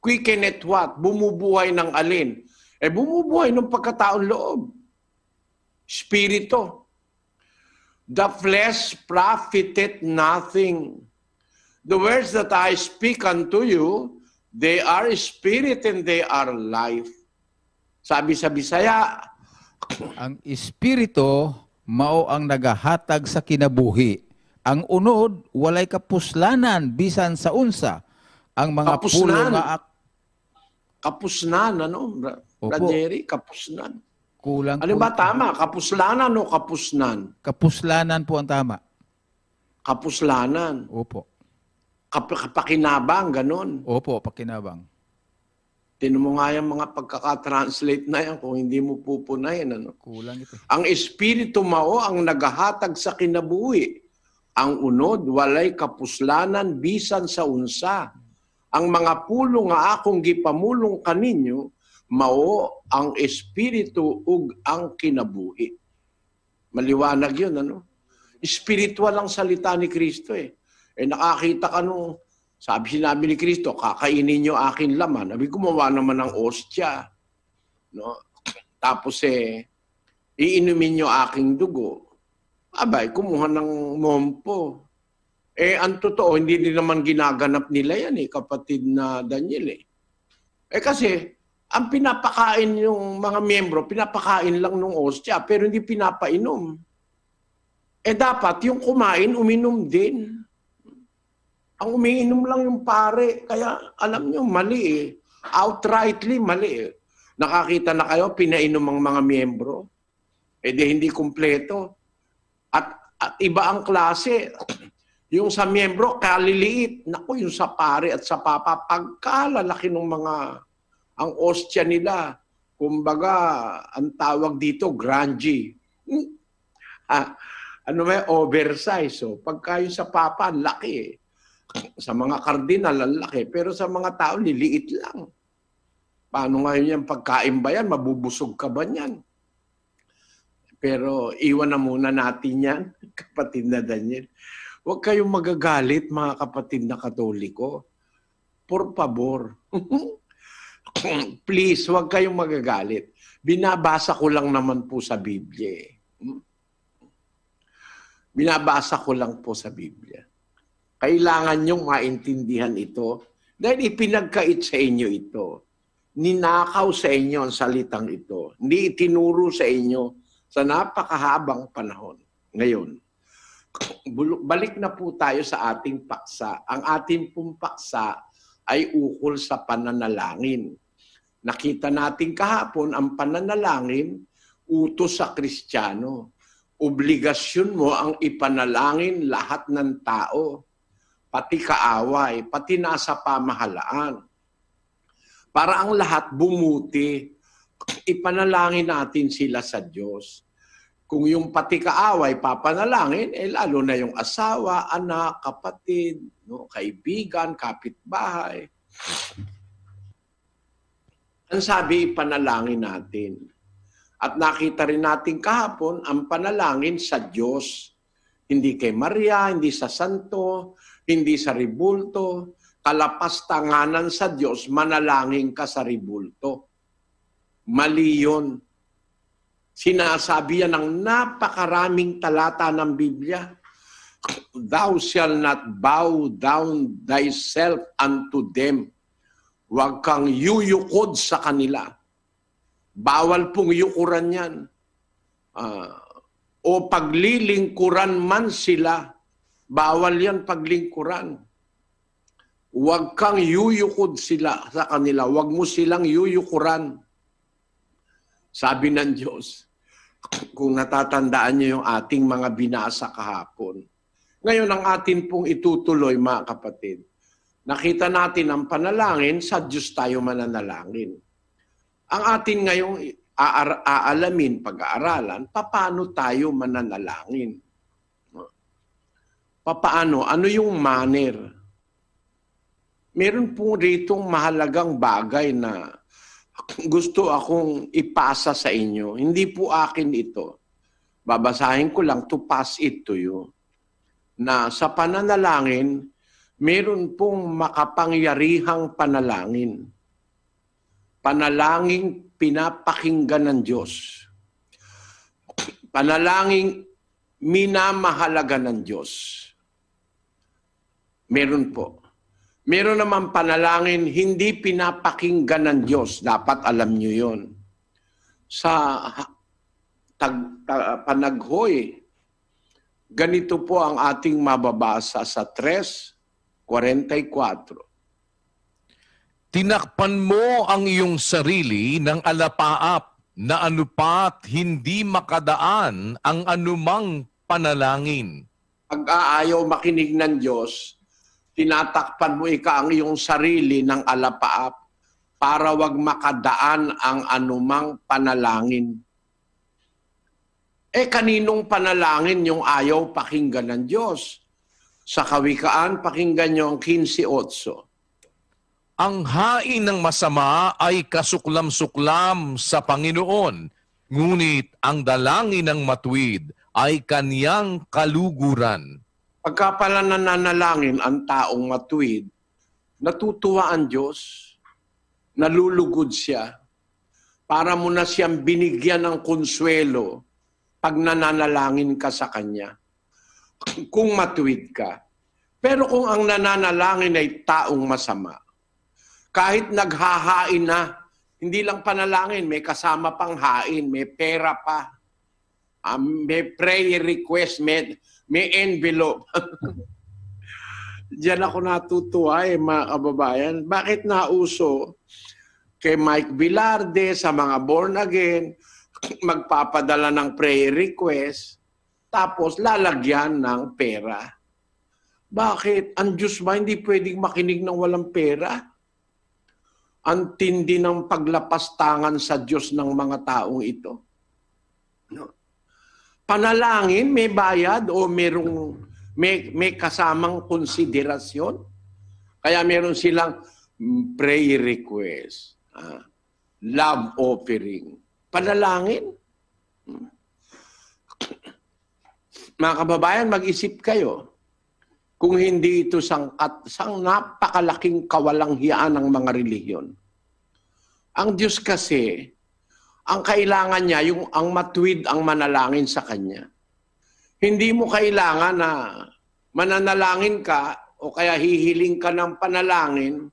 [SPEAKER 2] Quickeneth what? Bumubuhay ng alin? Bumubuhay ng pagkataon loob. Spirito. The flesh profiteth nothing. The words that I speak unto you, they are spirit and they are life. Sabi sa Bisaya,
[SPEAKER 5] Ang espiritu mao ang nagahatag sa kinabuhi. Ang unod walay kapuslanan bisan sa unsa. Ang mga pulo nga
[SPEAKER 2] kapusnan,
[SPEAKER 5] Opo.
[SPEAKER 2] Ranieri, kapusnan.
[SPEAKER 5] kulang
[SPEAKER 2] Ano ba tama? Kapuslanan o kapusnan?
[SPEAKER 5] Kapuslanan po ang tama.
[SPEAKER 2] Kapuslanan.
[SPEAKER 5] Opo.
[SPEAKER 2] Kapakinabang, ganon.
[SPEAKER 5] Opo, pakinabang.
[SPEAKER 2] Tinan mo nga yung mga pagkakatranslate na yan kung hindi mo pupunayan.
[SPEAKER 5] Kulang ito.
[SPEAKER 2] Ang espiritu mao ang nagahatag sa kinabuhi. Ang unod, walay kapuslanan bisan sa unsa. Ang mga pulo nga akong gipamulong kaninyo, mao ang espiritu ug ang kinabuhi. Maliwanag yun, Espiritual ang salita ni Kristo nakakita ka sinabi ni Kristo, kakainin nyo akin laman. Sabi, gumawa naman ng ostya. Tapos iinumin nyo aking dugo. Abay, kumuha ng mompo. Ang totoo, hindi din naman ginaganap nila yan kapatid na Daniel kasi, ang pinapakain yung mga miyembro, pinapakain lang ng ostya, pero hindi pinapainom. Dapat yung kumain, uminom din. Ang umiinom lang yung pare. Kaya alam nyo, mali Outrightly mali Nakakita na kayo, pinainom ang mga miyembro. Hindi kumpleto. At iba ang klase. Yung sa miyembro, kaliliit. Naku, yung sa pare at sa papa, pagkalalaki ng ang ostya nila, kumbaga, ang tawag dito, grungy. Oversize. So, pagka yung sa papa, ang laki Sa mga kardinal, ang laki. Pero sa mga tao, liliit lang. Paano ngayon yan? Pagkain ba yan? Mabubusog ka ba yan? Pero iwan na muna natin yan, kapatid na Daniel. Huwag kayong magagalit, mga kapatid na Katoliko. Por favor. Please, huwag kayong magagalit. Binabasa ko lang naman po sa Biblia. Binabasa ko lang po sa Biblia. Kailangan nyong maintindihan ito dahil ipinagkait sa inyo ito. Ninakaw sa inyo ang salitang ito. Hindi itinuro sa inyo sa napakahabang panahon. Ngayon, balik na po tayo sa ating paksa. Ang ating pong paksa ay ukol sa pananalangin. Nakita natin kahapon ang pananalangin, utos sa Kristiyano. Obligasyon mo ang ipanalangin lahat ng tao, pati kaaway, pati nasa pamahalaan. Para ang lahat bumuti, ipanalangin natin sila sa Diyos. Kung yung pati kaaway papanalangin, lalo na yung asawa, anak, kapatid, kaibigan, kapitbahay. Ang sabi, ipanalangin natin. At nakita rin natin kahapon ang panalangin sa Diyos. Hindi kay Maria, hindi sa santo, hindi sa ribulto. kalapastanganan sa Diyos, manalangin ka sa ribulto. Mali yun. Sinasabi yan ng napakaraming talata ng Biblia. Thou shalt not bow down thyself unto them. Huwag kang yuyukod sa kanila. Bawal pong yukuran yan. O paglilingkuran man sila, bawal yan paglingkuran. Huwag kang yuyukod sila sa kanila. Huwag mo silang yuyukuran. Sabi ng Diyos, kung natatandaan niyo yung ating mga binasa kahapon. Ngayon, ang atin pong itutuloy, mga kapatid. Nakita natin ang panalangin, sa Diyos tayo mananalangin. Ang atin ngayong aalamin, pag-aaralan, paano tayo mananalangin? Paano? Ano yung manner? Meron po ritong mahalagang bagay na gusto akong ipasa sa inyo. Hindi po akin ito. Babasahin ko lang to pass it to you. Na sa pananalangin, meron pong makapangyarihang panalangin. Panalangin pinapakinggan ng Diyos. Panalangin minamahalaga ng Diyos. Meron po. Meron naman panalangin hindi pinapakinggan ng Diyos. Dapat alam nyo yon. Sa panaghoy, ganito po ang ating mababasa sa 3:44.
[SPEAKER 1] Tinakpan mo ang iyong sarili ng alapaap na anupat hindi makadaan ang anumang panalangin.
[SPEAKER 2] Pag aayaw makinig ng Diyos, tinatakpan mo ang iyong sarili ng alapaap para wag makadaan ang anumang panalangin. Kaninong panalangin yung ayaw pakinggan ng Diyos? Sa Kawikaan, pakinggan nyo ang 15:8.
[SPEAKER 1] Ang hain ng masama ay kasuklam-suklam sa Panginoon, ngunit ang dalangin ng matuwid ay kaniyang kaluguran.
[SPEAKER 2] Pagka pala nananalangin ang taong matuwid, natutuwa ang Diyos, nalulugod siya, para mo na siyang binigyan ng konsuelo pag nananalangin ka sa Kanya. Kung matuwid ka. Pero kung ang nananalangin ay taong masama, kahit naghahain na, hindi lang panalangin, may kasama pang hain, may pera pa, may prayer request, may envelope. Diyan ako natutuwa mga kababayan. Bakit nauso kay Mike Bilarde sa mga born again, magpapadala ng prayer request, tapos lalagyan ng pera? Bakit? Ang Diyos ba hindi pwedeng makinig ng walang pera? Ang tindi ng paglapastangan sa Diyos ng mga taong ito. No. Panalangin, may bayad o may kasamang konsiderasyon. Kaya meron silang prayer request, love offering. Panalangin. Mga kababayan, mag-isip kayo. Kung hindi ito sang napakalaking kawalanghiyaan ng mga relihiyon. Ang Diyos kasi, ang kailangan niya, ang matuwid ang manalangin sa Kanya. Hindi mo kailangan na mananalangin ka o kaya hihiling ka ng panalangin,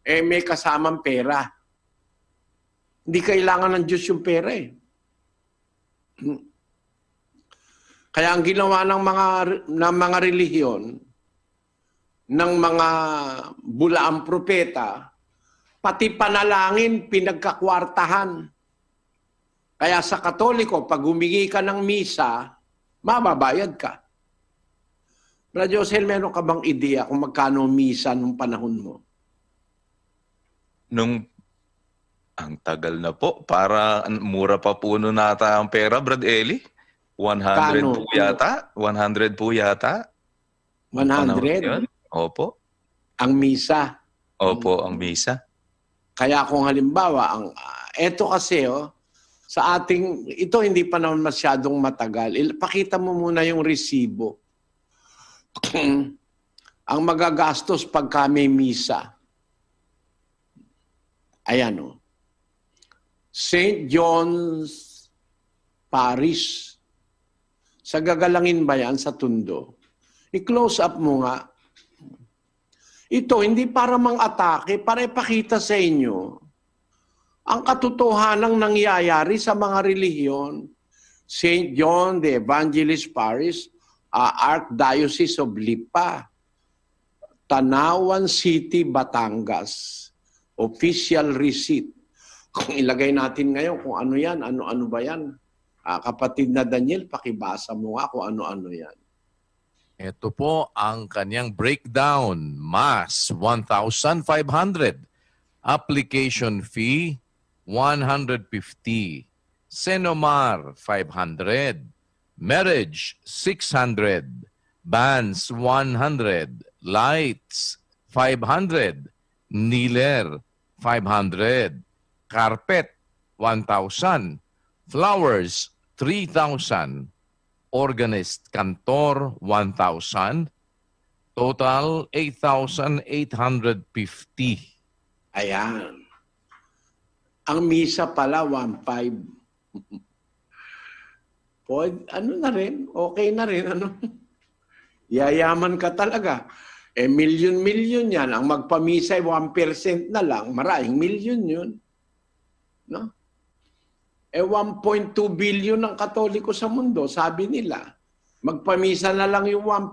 [SPEAKER 2] may kasamang pera. Hindi kailangan ng Diyos yung pera eh. Kaya ang ginawa ng mga relihiyon, ng mga bulaang propeta, pati panalangin pinagkakwartahan. Kaya sa Katoliko, pag humingi ka ng misa, mababayad ka. Brother Josel, meron ka bang ideya kung magkano misa nung panahon mo?
[SPEAKER 7] Ang tagal na po, para mura pa po nun nata ang pera, Brad Eli. 100 po yata? 100 po yata?
[SPEAKER 2] 100?
[SPEAKER 7] Opo.
[SPEAKER 2] Ang misa?
[SPEAKER 7] Opo, ang misa.
[SPEAKER 2] Kaya kung halimbawa, eto kasi, sa ating, ito hindi pa naman masyadong matagal. Pakita mo muna yung resibo. ang magagastos pagka may misa. Ayan o. St. John's Parish. Sa gagalangin ba yan sa Tondo? I-close up mo nga. Ito, hindi para mang-atake, para ipakita sa inyo ang katotohanang nangyayari sa mga relihiyon. St. John the Evangelist Parish, Archdiocese of Lipa, Tanawan City, Batangas. Official receipt. Kung ilagay natin ngayon kung ano yan, ano-ano ba yan? Kapatid na Daniel, pakibasa mo nga kung ano-ano yan.
[SPEAKER 1] Ito po ang kanyang breakdown. Mass, 1,500. Application fee, 150. Senomar, 500. Marriage, 600. Bands, 100. Lights, 500. Kneeler, 500. Carpet, 1,000. Flowers, 3,000. Organist, kantor, 1,000. Total, 8,850.
[SPEAKER 2] Ayan. Ang misa pala, 1,500. Ano na rin? Okay na rin. Ano? Yayaman ka talaga. Milyon-milyon yan. Ang magpamisa ay 1% na lang. Maraming milyon yun. No? 1.2 billion ang Katoliko sa mundo, sabi nila. Magpamisa na lang yung 1%,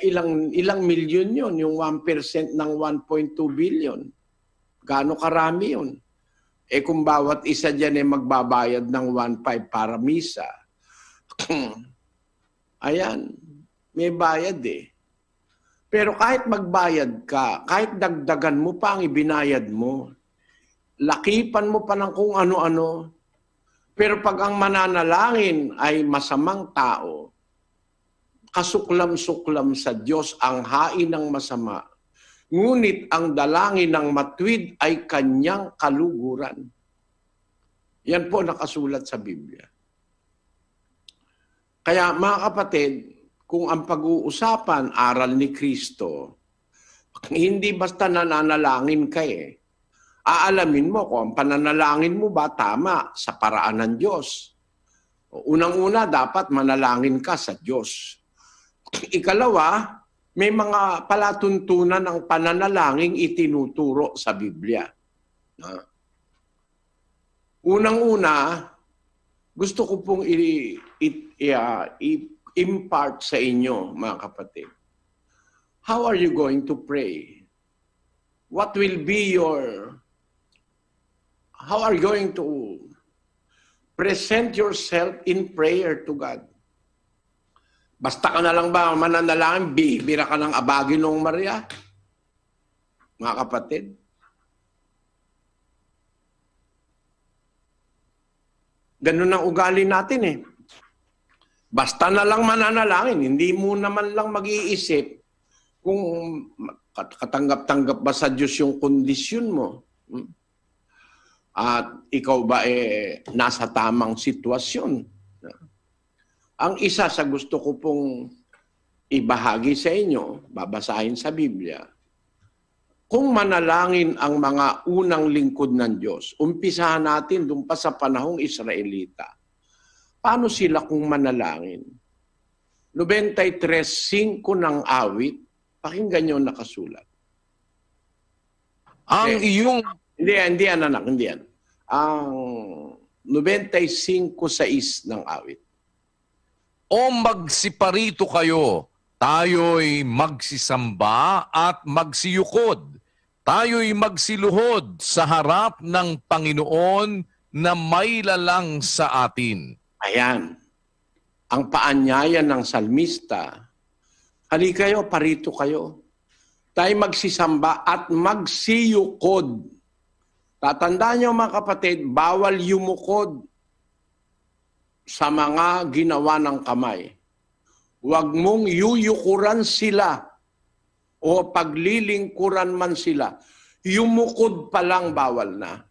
[SPEAKER 2] ilang milyon yun, yung 1% ng 1.2 billion. Gaano karami yun? Kung bawat isa dyan magbabayad ng 1.5 para misa, ayan, may bayad eh. Pero kahit magbayad ka, kahit dagdagan mo pa ang ibinayad mo, lakipan mo pa ng kung ano-ano. Pero pag ang mananalangin ay masamang tao, kasuklam-suklam sa Diyos ang hain ng masama, ngunit ang dalangin ng matuwid ay kanyang kaluguran. Yan po nakasulat sa Biblia. Kaya mga kapatid, kung ang pag-uusapan aral ni Kristo, hindi basta nananalangin ka aalamin mo kung ang pananalangin mo ba tama sa paraan ng Diyos. Unang-una, dapat manalangin ka sa Diyos. Ikalawa, may mga palatuntunan ng pananalangin itinuturo sa Biblia. Unang-una, gusto ko pong i-impart sa inyo, mga kapatid. How are you going to pray? What will be how are you going to present yourself in prayer to God? Basta ka na lang ba mananalangin, bibira ka ng Abaginong Maria? Mga kapatid. Ganun ang ugali natin Basta na lang mananalangin, hindi mo naman lang mag-iisip kung katanggap-tanggap ba sa Diyos yung kondisyon mo. At ikaw ba nasa tamang sitwasyon? Ang isa sa gusto ko pong ibahagi sa inyo, babasahin sa Biblia, kung manalangin ang mga unang lingkod ng Diyos, umpisahan natin doon pa sa panahong Israelita. Paano sila kung manalangin? 93:5 ng awit, pakinggan nyo nakasulat.
[SPEAKER 1] Ang iyong...
[SPEAKER 2] Hindi yan, anak, hindi yan. Ang 95:6 ng awit.
[SPEAKER 1] O magsiparito kayo, tayo'y magsisamba at magsiyukod. Tayo'y magsiluhod sa harap ng Panginoon na may lalang sa atin.
[SPEAKER 2] Ayan. Ang paanyaya ng salmista, hali kayo, parito kayo. Tayo magsisamba at magsiyukod. Tatandaan niyo mga kapatid, bawal yumukod sa mga ginawa ng kamay. Huwag mong yuyukuran sila o paglilingkuran man sila. Yumukod pa lang bawal na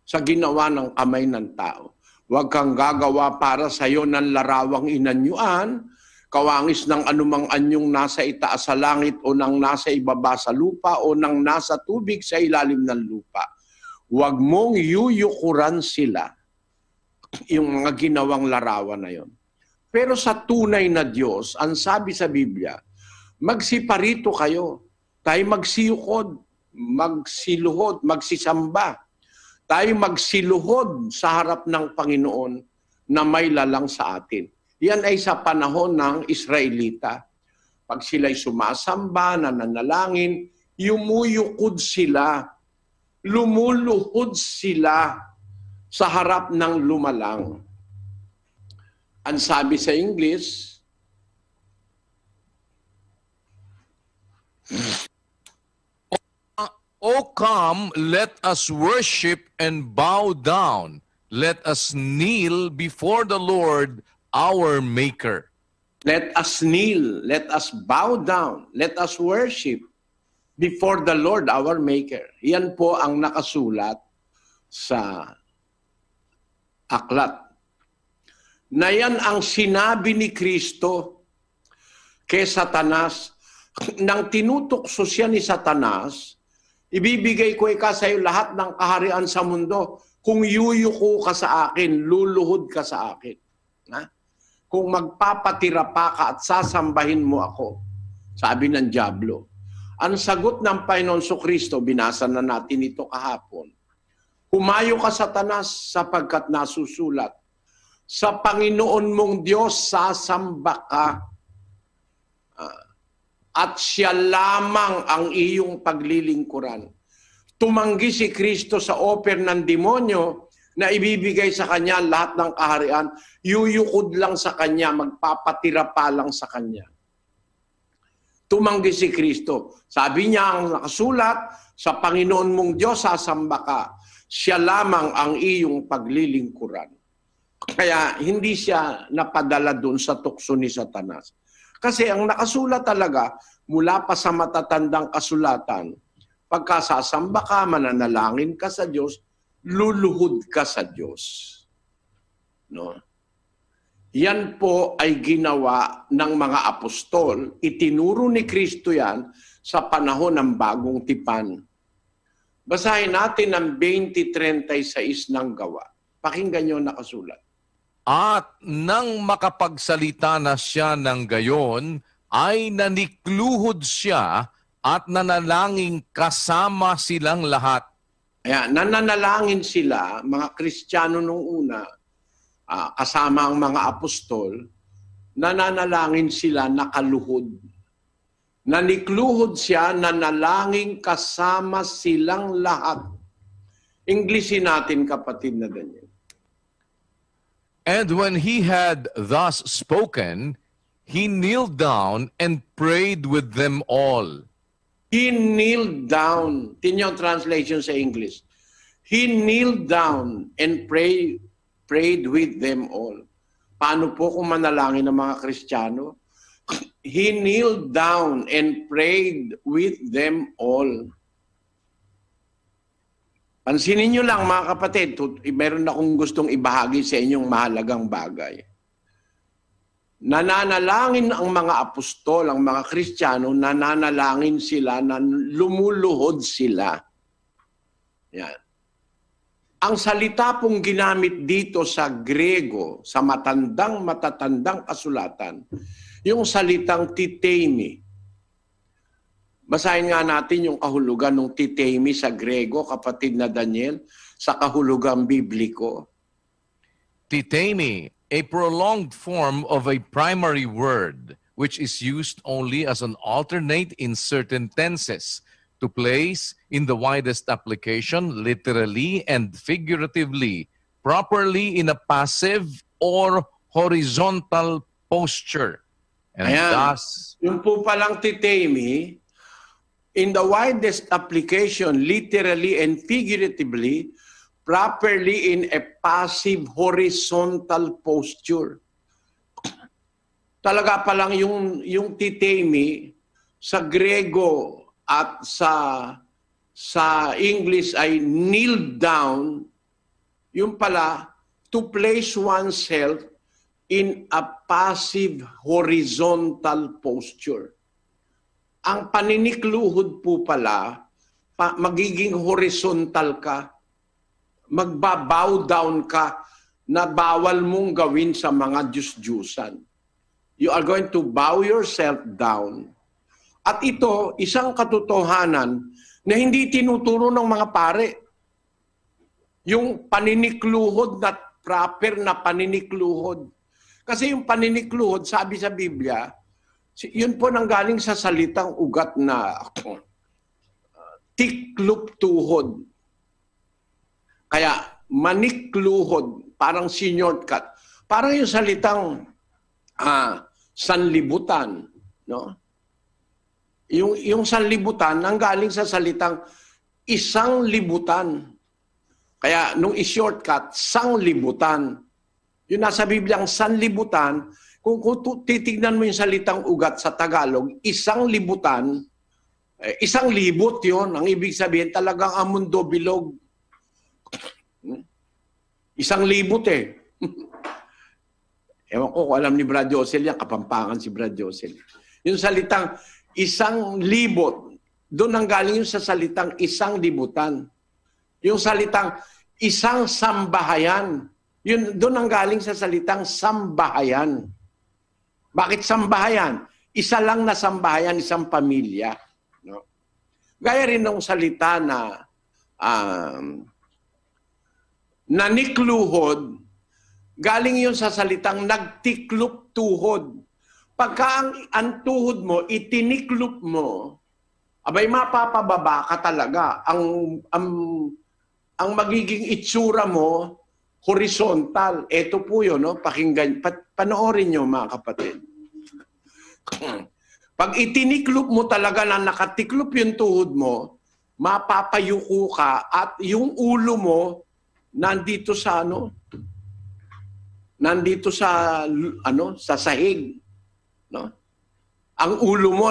[SPEAKER 2] sa ginawa ng kamay ng tao. Huwag kang gagawa para sa iyo ng larawang inanyuan, kawangis ng anumang anyong nasa itaas sa langit o nang nasa ibaba sa lupa o nang nasa tubig sa ilalim ng lupa. Huwag mong yuyukuran sila, yung mga ginawang larawan na yon. Pero sa tunay na Diyos, ang sabi sa Biblia, magsiparito kayo, tayo magsiyukod, magsiluhod, magsisamba, tayo magsiluhod sa harap ng Panginoon na may lalang sa atin. Yan ay sa panahon ng Israelita. Pag sila'y sumasamba, nananalangin, yumuyukod sila, lumuluhod sila sa harap ng lumalang. Ang sabi sa English,
[SPEAKER 1] O come, let us worship and bow down. Let us kneel before the Lord, our Maker.
[SPEAKER 2] let us kneel, let us bow down, let us worship before the Lord, our Maker. Yan po ang nakasulat sa aklat. Na yan ang sinabi ni Kristo kay Satanas. Nang tinutokso siya ni Satanas, ibibigay ko sa iyo lahat ng kaharian sa mundo. Kung yuyuko ka sa akin, luluhod ka sa akin. Ha? Kung magpapatira pa ka at sasambahin mo ako, sabi ng Diablo. Ang sagot ng Panginoon Kristo, binasa na natin ito kahapon. Humayo ka, Satanas, sapagkat nasusulat, sa Panginoon mong Diyos sasamba ka, at siya lamang ang iyong paglilingkuran. Tumanggi si Kristo sa offer ng demonyo na ibibigay sa kanya lahat ng kaharian, yuyukod lang sa kanya, magpapatira pa lang sa kanya. Tumanggi si Kristo. Sabi niya ang nakasulat, sa Panginoon mong Diyos sasamba ka, siya lamang ang iyong paglilingkuran. Kaya hindi siya napadala doon sa tukso ni Satanas. Kasi ang nakasulat talaga, mula pa sa matatandang kasulatan, pagkasasamba ka, mananalangin ka sa Diyos, luluhod ka sa Diyos. No? Yan po ay ginawa ng mga apostol. Itinuro ni Kristo yan sa panahon ng bagong tipan. Basahin natin ang 20:36 ng Gawa. Pakinggan nyo nakasulat.
[SPEAKER 1] At nang makapagsalita na siya ng gayon, ay nanikluhod siya at nanalangin kasama silang lahat.
[SPEAKER 2] Kaya nananalangin sila, mga Kristiyano nung una, kasama ang mga apostol, nananalangin sila nakaluhod. Nanikluhod siya, nanalangin kasama silang lahat. Englishin natin, kapatid na Daniel.
[SPEAKER 1] And when he had thus spoken, he kneeled down and prayed with them all.
[SPEAKER 2] He kneeled down. Tingnan yung translation sa English. He kneeled down and prayed with them all. Paano po kung manalangin ng mga Kristiyano? He kneeled down and prayed with them all. Pansinin nyo lang mga kapatid, meron akong gustong ibahagi sa inyong mahalagang bagay. Nananalangin ang mga apostol, ang mga Kristiyano, nananalangin sila, na lumuluhod sila. Yan. Ang salita pong ginamit dito sa Grego, sa matatandang kasulatan, yung salitang titemi. Basahin nga natin yung kahulugan ng titemi sa Grego, kapatid na Daniel, sa kahulugang bibliko.
[SPEAKER 1] Titemi, a prolonged form of a primary word, which is used only as an alternate in certain tenses, to place in the widest application, literally and figuratively, properly in a passive or horizontal posture. And
[SPEAKER 2] Ayan.
[SPEAKER 1] thus,
[SPEAKER 2] Yung po palang titemi, in the widest application, literally and figuratively, properly in a passive horizontal posture. Talaga pa lang yung titemi sa Grego at sa English ay kneel down, yung pala to place oneself in a passive horizontal posture. Ang paninikluhod po pala, magiging horizontal ka, magbabow down ka na bawal mong gawin sa mga Diyos-Diyusan. You are going to bow yourself down. At ito, isang katotohanan na hindi tinuturo ng mga pare. Yung paninikluhod na proper na paninikluhod. Kasi yung paninikluhod, sabi sa Biblia, yun po nanggaling sa salitang ugat na tiklop tuhod. Kaya manikluhod, parang shortcut. Parang yung salitang sanlibutan. No? Yung sanlibutan, nanggaling sa salitang isang libutan. Kaya nung i-shortcut, sanglibutan. Yung nasa Bibliang sanlibutan, kung titignan mo yung salitang ugat sa Tagalog, isang libutan, isang libot yun. Ang ibig sabihin, talagang ang mundo bilog. Isang libot eh. Ewan ko kung alam ni Brad Josel yan, Kapampangan si Brad Josel. Yung salitang isang libot, doon ang galing yung sa salitang isang libutan. Yung salitang isang sambahayan, yun, doon ang galing sa salitang sambahayan. Bakit sambahayan? Isa lang na sambahayan, isang pamilya. No? Gaya rin ng salita na nanikluhod, galing yun sa salitang nagtiklop tuhod. Pagka ang tuhod mo, itiniklop mo, abay mapapababa ka talaga. Ang magiging itsura mo, horizontal. Ito po yun, no? Pakinggan, panoorin nyo mga kapatid. Pag itiniklop mo talaga na nakatiklop yung tuhod mo, mapapayuko ka at yung ulo mo nandito sa sa sahig, no? Ang ulo mo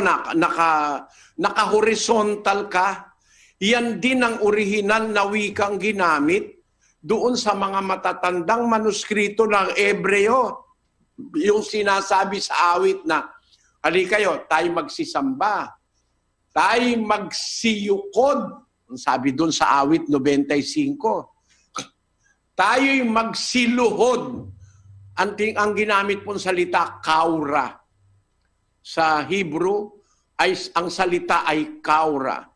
[SPEAKER 2] naka-horizontal ka. Yan din ang orihinal na wikang ginamit doon sa mga matatandang manuskrito ng Hebreo. Yung sinasabi sa awit na, halika kayo, tayo magsisamba, tayo magsiyukod. Sabi doon sa awit 95, tayo'y magsiluhod. Ang ginamit pong salita, kaura. Sa Hebrew, ang salita ay kaura.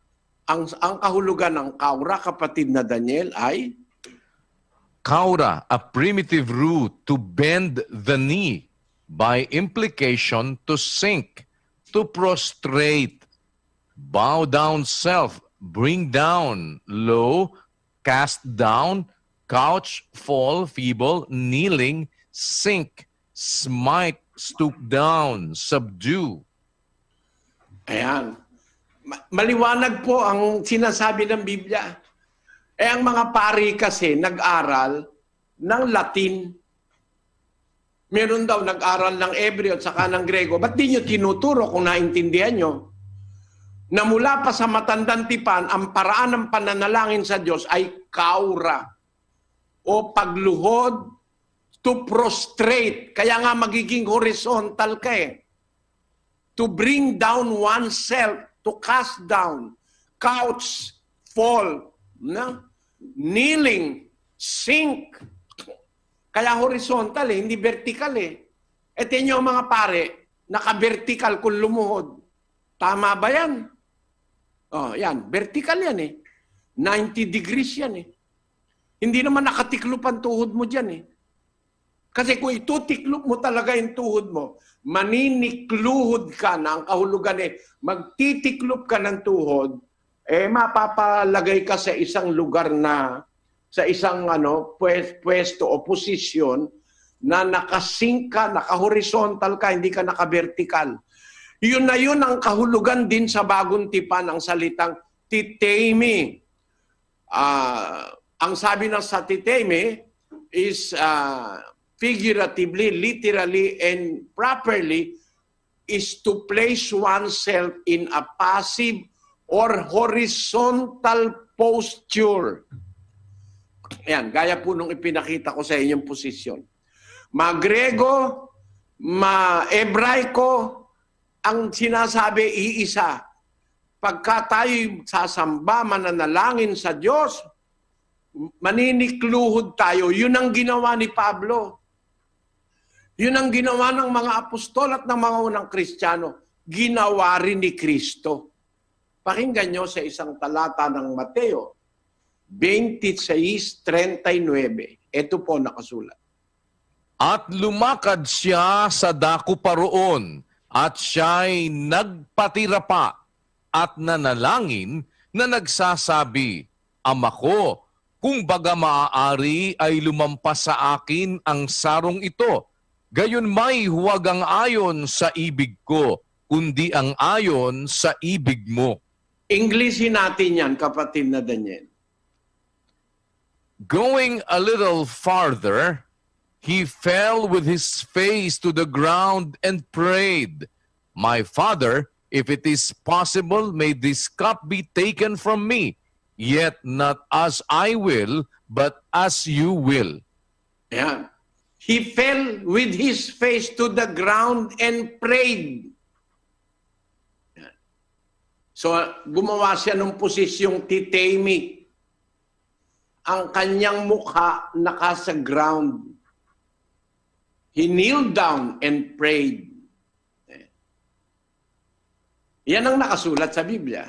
[SPEAKER 2] Ang kahulugan ng kaura, kapatid na Daniel, ay
[SPEAKER 1] Kaura, a primitive root to bend the knee, by implication to sink, to prostrate, bow down self, bring down, low, cast down, couch, fall, feeble, kneeling, sink, smite, stoop down, subdue.
[SPEAKER 2] Ayan. Maliwanag po ang sinasabi ng Biblia. Ang mga pari kasi nag-aral ng Latin. Meron daw nag-aral ng Hebreo at saka ng Grego. Ba't di nyo tinuturo kung naintindihan nyo? Na mula pa sa matandang tipan, ang paraan ng pananalangin sa Diyos ay kaura o pagluhod, to prostrate. Kaya nga magiging horizontal ka eh. To bring down oneself, to cast down, couch, fall, no? Kneeling, sink. Kaya horizontal eh, hindi vertical eh. Ito nyo mga pare, naka-vertical kung lumuhod. Tama ba yan? Oh, yan, vertical yan eh. 90 degrees yan eh. Hindi naman nakatiklop ang tuhod mo dyan eh. Kasi kung itutiklop mo talaga yung tuhod mo, maninikluhod ka na ang kahulugan eh, magtitiklop ka ng tuhod, mapapalagay ka sa isang lugar na, sa isang pwesto o posisyon na nakasink ka, naka-horizontal ka, hindi ka naka-vertical. Yun na yun ang kahulugan din sa bagong tipan ng salitang titemi. Ang sabi ng sa titemi is figuratively, literally, and properly is to place oneself in a passive or horizontal posture. Ayan, gaya po nung ipinakita ko sa inyong posisyon. Magrego, ma-Ebraiko, ang sinasabi iisa. Pagka tayo sasamba, mananalangin sa Diyos, maninikluhod tayo. Yun ang ginawa ni Pablo. Yun ang ginawa ng mga apostol at ng mga unang Kristiyano. Ginawa rin ni Kristo. Pakinggan nyo sa isang talata ng Mateo 26:39. Ito po nakasulat.
[SPEAKER 1] At lumakad siya sa dako paroon, at siya'y nagpatira pa at nanalangin na nagsasabi, Ama ko, kung baga maaari ay lumampas sa akin ang sarong ito, gayon may huwag ang ayon sa ibig ko, kundi ang ayon sa ibig mo.
[SPEAKER 2] Englishin natin yan, kapatid na Daniel.
[SPEAKER 1] Going a little farther, he fell with his face to the ground and prayed, My Father, if it is possible, may this cup be taken from me, yet not as I will, but as you will.
[SPEAKER 2] Ayan. He fell with his face to the ground and prayed. Ayan. So, gumawa siya ng posisyong titemi. Ang kanyang mukha naka sa ground. He kneeled down and prayed. Yan ang nakasulat sa Biblia.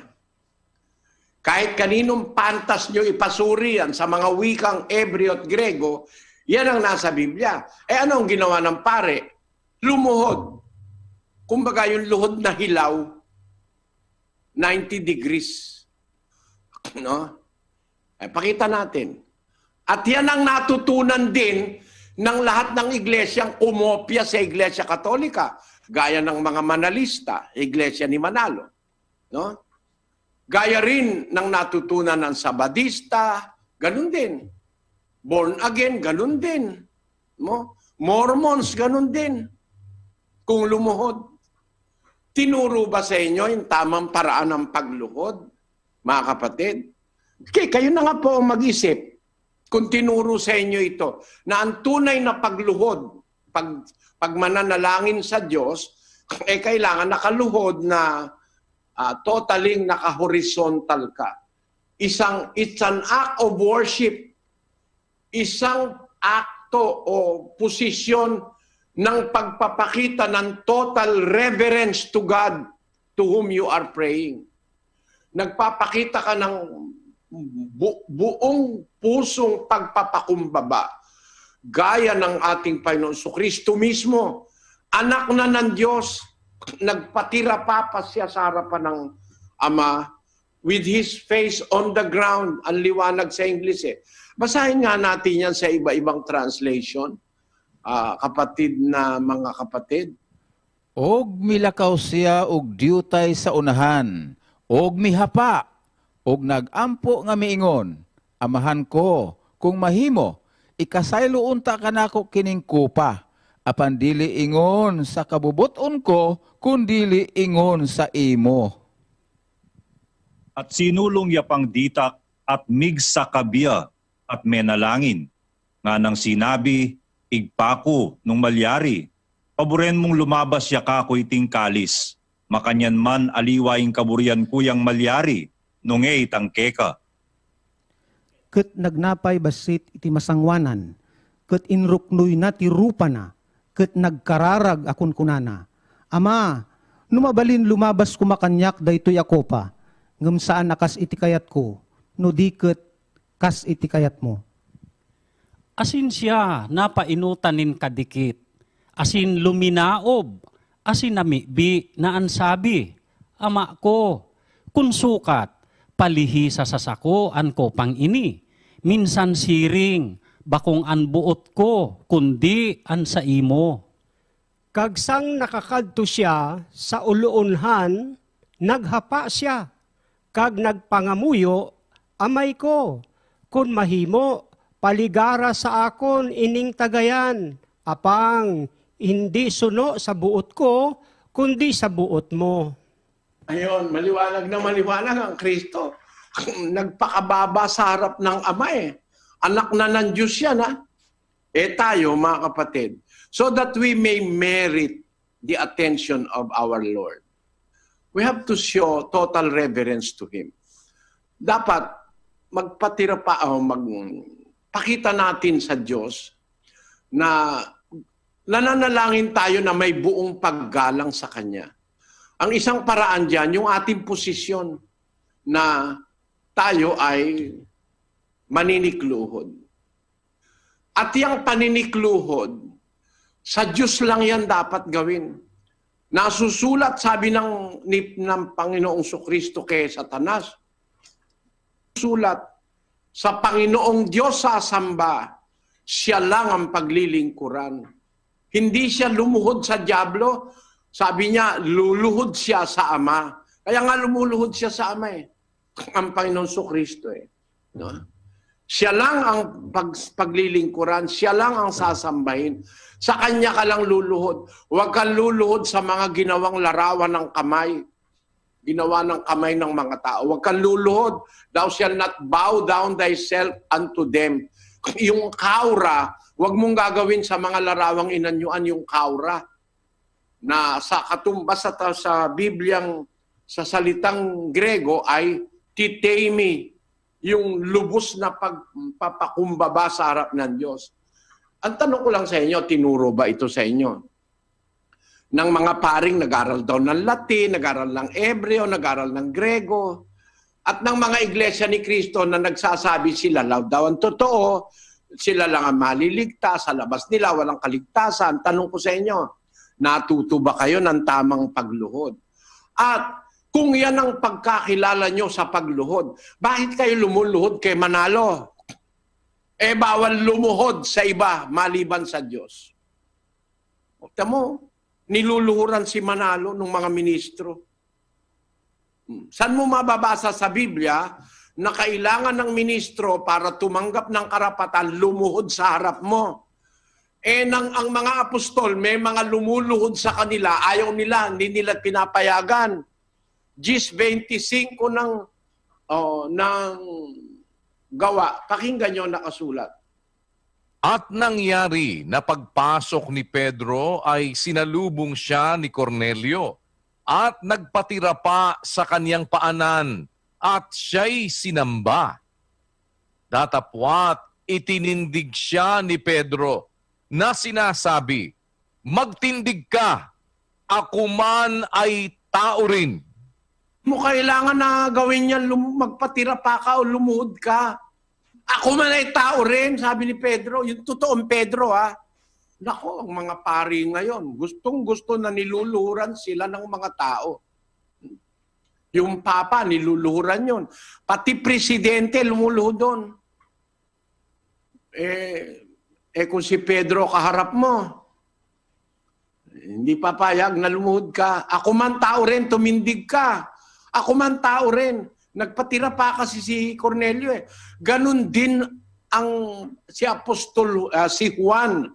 [SPEAKER 2] Kahit kaninong pantas nyo ipasuri yan sa mga wikang Hebreo at Grego, yan ang nasa Biblia. Ano ang ginawa ng pare? Lumuhod. Kumbaga yung luhod na hilaw, 90 degrees. No? Pakita natin. At yan ang natutunan din ng lahat ng iglesyang umopya sa Iglesia Katolika. Gaya ng mga Manalista, Iglesia ni Manalo. No? Gaya rin ng natutunan ng Sabadista, ganun din. Born again, ganun din. No? Mormons, ganun din. Kung lumuhod. Tinuro ba sa inyo yung tamang paraan ng pagluhod, mga kapatid? Okay, kayo na nga po ang mag-isip kung tinuro sa inyo ito, na ang tunay na pagluhod, pag mananalangin sa Diyos, kailangan nakaluhod na totaling naka-horizontal ka. It's an act of worship. Isang akto o posisyon ng pagpapakita ng total reverence to God to whom you are praying. Nagpapakita ka ng buong pusong pagpapakumbaba. Gaya ng ating Panginoon Kristo mismo, anak na ng Diyos, nagpatira pa siya sa harapan ng Ama with his face on the ground. Ang liwanag sa English eh. Basahin nga natin yan sa iba-ibang translation, kapatid na mga kapatid.
[SPEAKER 5] Og milakaw siya og diutay sa unahan, og mihapa, og nagampo nga miingon, Amahan ko, kung mahimo, ikasaylo unta kanako kining kupa, apan dili ingon sa kabubuton ko, kundili ingon sa imo.
[SPEAKER 6] At sinulong yapang ditak at migsa kabiya at menalangin, nga nang sinabi, igpako nung malyari, paboren mong lumabas yaka ko iting kalis, makanyan man aliwaing kaburian kuyang malyari, nungay tangkeka.
[SPEAKER 8] Ket nagnapay basit iti masangwanan, ket inruknoy na ti rupa na, ket nagkararag akon kunana. Ama, numabalin lumabas kumakanyak daytoy ako pa, ngem saan nakas iti kayat ko, no di ket kas iti kayat mo.
[SPEAKER 3] Asin siya napainutanin kadikit, asin luminaob, asin namibi na ansabi, Ama ko, kun sukat, palihi sa sasako an ko pang ini. Minsan siring, bakong an buot ko, kundi an sa imo.
[SPEAKER 4] Kagsang nakakadto siya sa uluunhan, naghapa siya. Kag nagpangamuyo, amay ko, kun mahimo, paligara sa akon ining tagayan, apang hindi suno sa buot ko, kundi sa buot mo.
[SPEAKER 2] Ayun, maliwanag na maliwanag ang Kristo. Nagpakababa sa harap ng Ama eh. Anak na ng Diyos yan ha. Tayo, mga kapatid, so that we may merit the attention of our Lord, we have to show total reverence to Him. Dapat magpatira pa o magpakita natin sa Diyos na nananalangin tayo na may buong paggalang sa Kanya. Ang isang paraan diyan, yung ating posisyon na tayo ay maninikluhod. At yung paninikluhod, sa Diyos lang yan dapat gawin. Nasusulat, sabi ng Panginoong Kristo kay Satanas, sulat, sa Panginoong Diyos sasamba, siya lang ang paglilingkuran. Hindi siya lumuhod sa dyablo. Sabi niya, luluhod siya sa Ama. Kaya nga lumuluhod siya sa Ama ang Panginoong Kristo No? Siya lang ang paglilingkuran. Siya lang ang sasambahin. Sa Kanya ka lang luluhod. Huwag kang luluhod sa mga ginawang larawan ng kamay. Ginawa ng kamay ng mga tao. Huwag kang luluhod. Thou shalt not bow down thyself unto them. Yung kaura, huwag mong gagawin sa mga larawang inanyuan yung kaura. Na sa katumbas sa Bibliang, sa salitang Grego ay titemi, yung lubos na pagpapakumbaba sa harap ng Diyos. Ang tanong ko lang sa inyo, tinuro ba ito sa inyo? Ng mga paring nag-aral daw ng Latin, nag-aral ng Hebreo, nag-aral ng Grego, at ng mga iglesia ni Kristo na nagsasabi sila daw ang totoo, sila lang ang maliligtas, sa labas nila walang kaligtasan. Tanong ko sa inyo, natuto ba kayo ng tamang pagluhod? At kung yan ang pagkakilala nyo sa pagluhod, bakit kayo lumuluhod kay Manalo? Bawal lumuhod sa iba maliban sa Diyos. Okta mo, niluluhuran si Manalo ng mga ministro. Saan mo mababasa sa Biblia na kailangan ng ministro para tumanggap ng karapatan lumuhod sa harap mo? Ang mga apostol, may mga lumuluhod sa kanila, ayaw nila, hindi nila pinapayagan. Gis 25 ng gawa, pakinggan nyo nakasulat.
[SPEAKER 1] At nangyari na pagpasok ni Pedro ay sinalubong siya ni Cornelio at nagpatira pa sa kaniyang paanan at siya'y sinamba. Datapwat itinindig siya ni Pedro na sinasabi, magtindig ka, ako man ay tao rin.
[SPEAKER 2] Mo kailangan na gawin yan, magpatira pa ka o lumuhod ka. Ako man ay tao rin, sabi ni Pedro. Yung totoong Pedro, ha? Nako, ang mga pari ngayon, gustong-gusto na niluluhuran sila ng mga tao. Yung papa, niluluhuran yun. Pati presidente, lumuluhod doon. Kung si Pedro kaharap mo, hindi papayag na lumuhod ka. Ako man tao rin, tumindig ka. Ako man tao rin. Nagpatira pa kasi si Cornelio Ganun din ang si Apostol, si Juan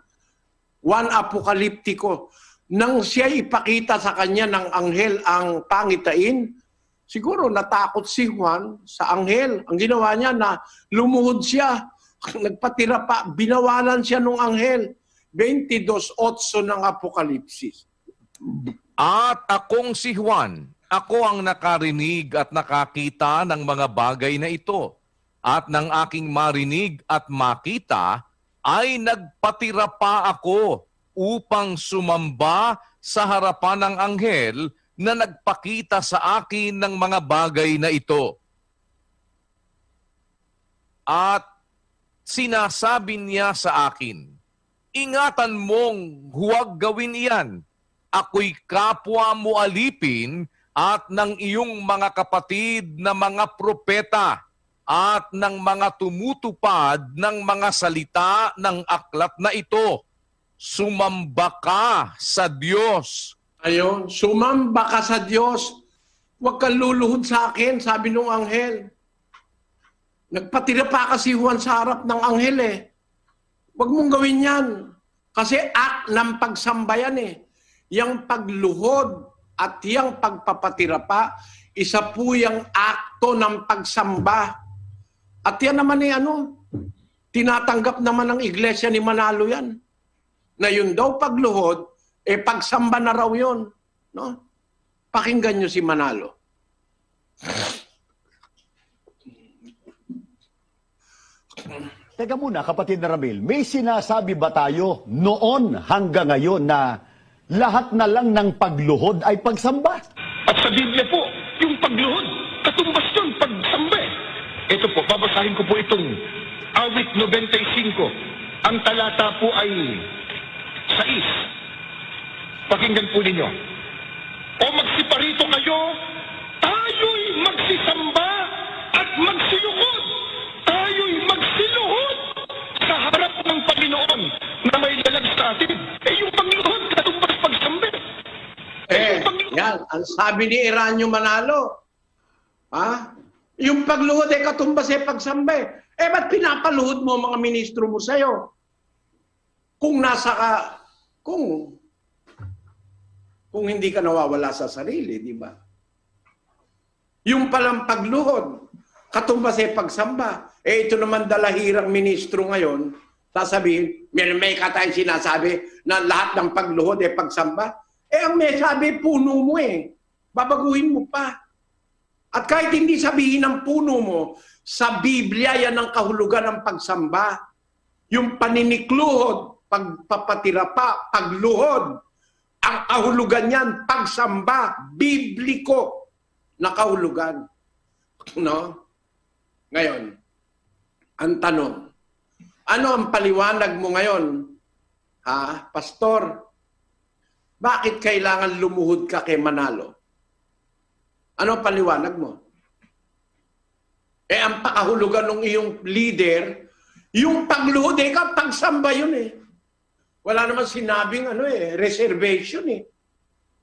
[SPEAKER 2] Apokaliptiko. Nang siya ipakita sa kanya ng anghel ang pangitain, siguro natakot si Juan sa anghel. Ang ginawa niya na lumuhod siya. Nagpatira pa, binawalan siya ng anghel. 22:8 ng Apokalipsis.
[SPEAKER 1] At akong si Juan, ako ang nakarinig at nakakita ng mga bagay na ito. At ng aking marinig at makita, ay nagpatira pa ako upang sumamba sa harapan ng anghel na nagpakita sa akin ng mga bagay na ito. At sinasabi niya sa akin, ingatan mong huwag gawin iyan. Ako'y kapwa mo alipin at ng iyong mga kapatid na mga propeta at ng mga tumutupad ng mga salita ng aklat na ito. Sumamba ka sa Diyos.
[SPEAKER 2] Ayun, sumamba ka sa Diyos. Huwag kang luluhod sa akin, sabi nung anghel. Nagpatira pa kasi Juan sa harap ng anghel Huwag mong gawin yan. Kasi act ng pagsambayan Yang pagluhod at yang pagpapatira pa, isa po yung akto ng pagsamba. At yan naman Tinatanggap naman ng iglesia ni Manalo yan. Na yun daw pagluhod, pagsamba na raw yun. No? Pakinggan nyo si Manalo.
[SPEAKER 9] Teka muna, kapatid na Ramil, may sinasabi ba tayo noon hanggang ngayon na lahat na lang ng pagluhod ay pagsamba?
[SPEAKER 10] At sa Biblia po, yung pagluhod, katumbas yun, pagsamba. Ito po, babasahin ko po itong Awit 95. Ang talata po ay 6. Pakinggan po ninyo. O magsiparito kayo, tayo'y magsisamba at magsiyukod. Tayo'y magsiluhod sa harap ng Panginoon na may lalag sa atin. Yung pagluhod, katumbas pagsamba.
[SPEAKER 2] Yan, ang sabi ni Eranio Manalo. Yung pagluhod katumbas pagsamba. Ba't pinapaluhod mo mga ministro mo sa'yo? Kung nasa ka, kung hindi ka nawawala sa sarili, di ba? Yung palang pagluhod, katumbas pagsamba. Ito naman dalahirang ministro ngayon, sasabihin, may katay sinasabi na lahat ng pagluhod pagsamba. Ang may sabi, puno mo babaguhin mo pa. At kahit hindi sabihin ng puno mo, sa Biblia yan ang kahulugan ng pagsamba. Yung paninikluhod, pagpapatira pa, pagluhod, ang kahulugan yan, pagsamba, bibliko na kahulugan. No? Ngayon, ang tanong, ano ang paliwanag mo ngayon? Pastor, bakit kailangan lumuhod ka kay Manalo? Ano ang paliwanag mo? Ang pakahulugan ng iyong leader, yung pagluhod, pagsamba yun Wala naman sinabing reservation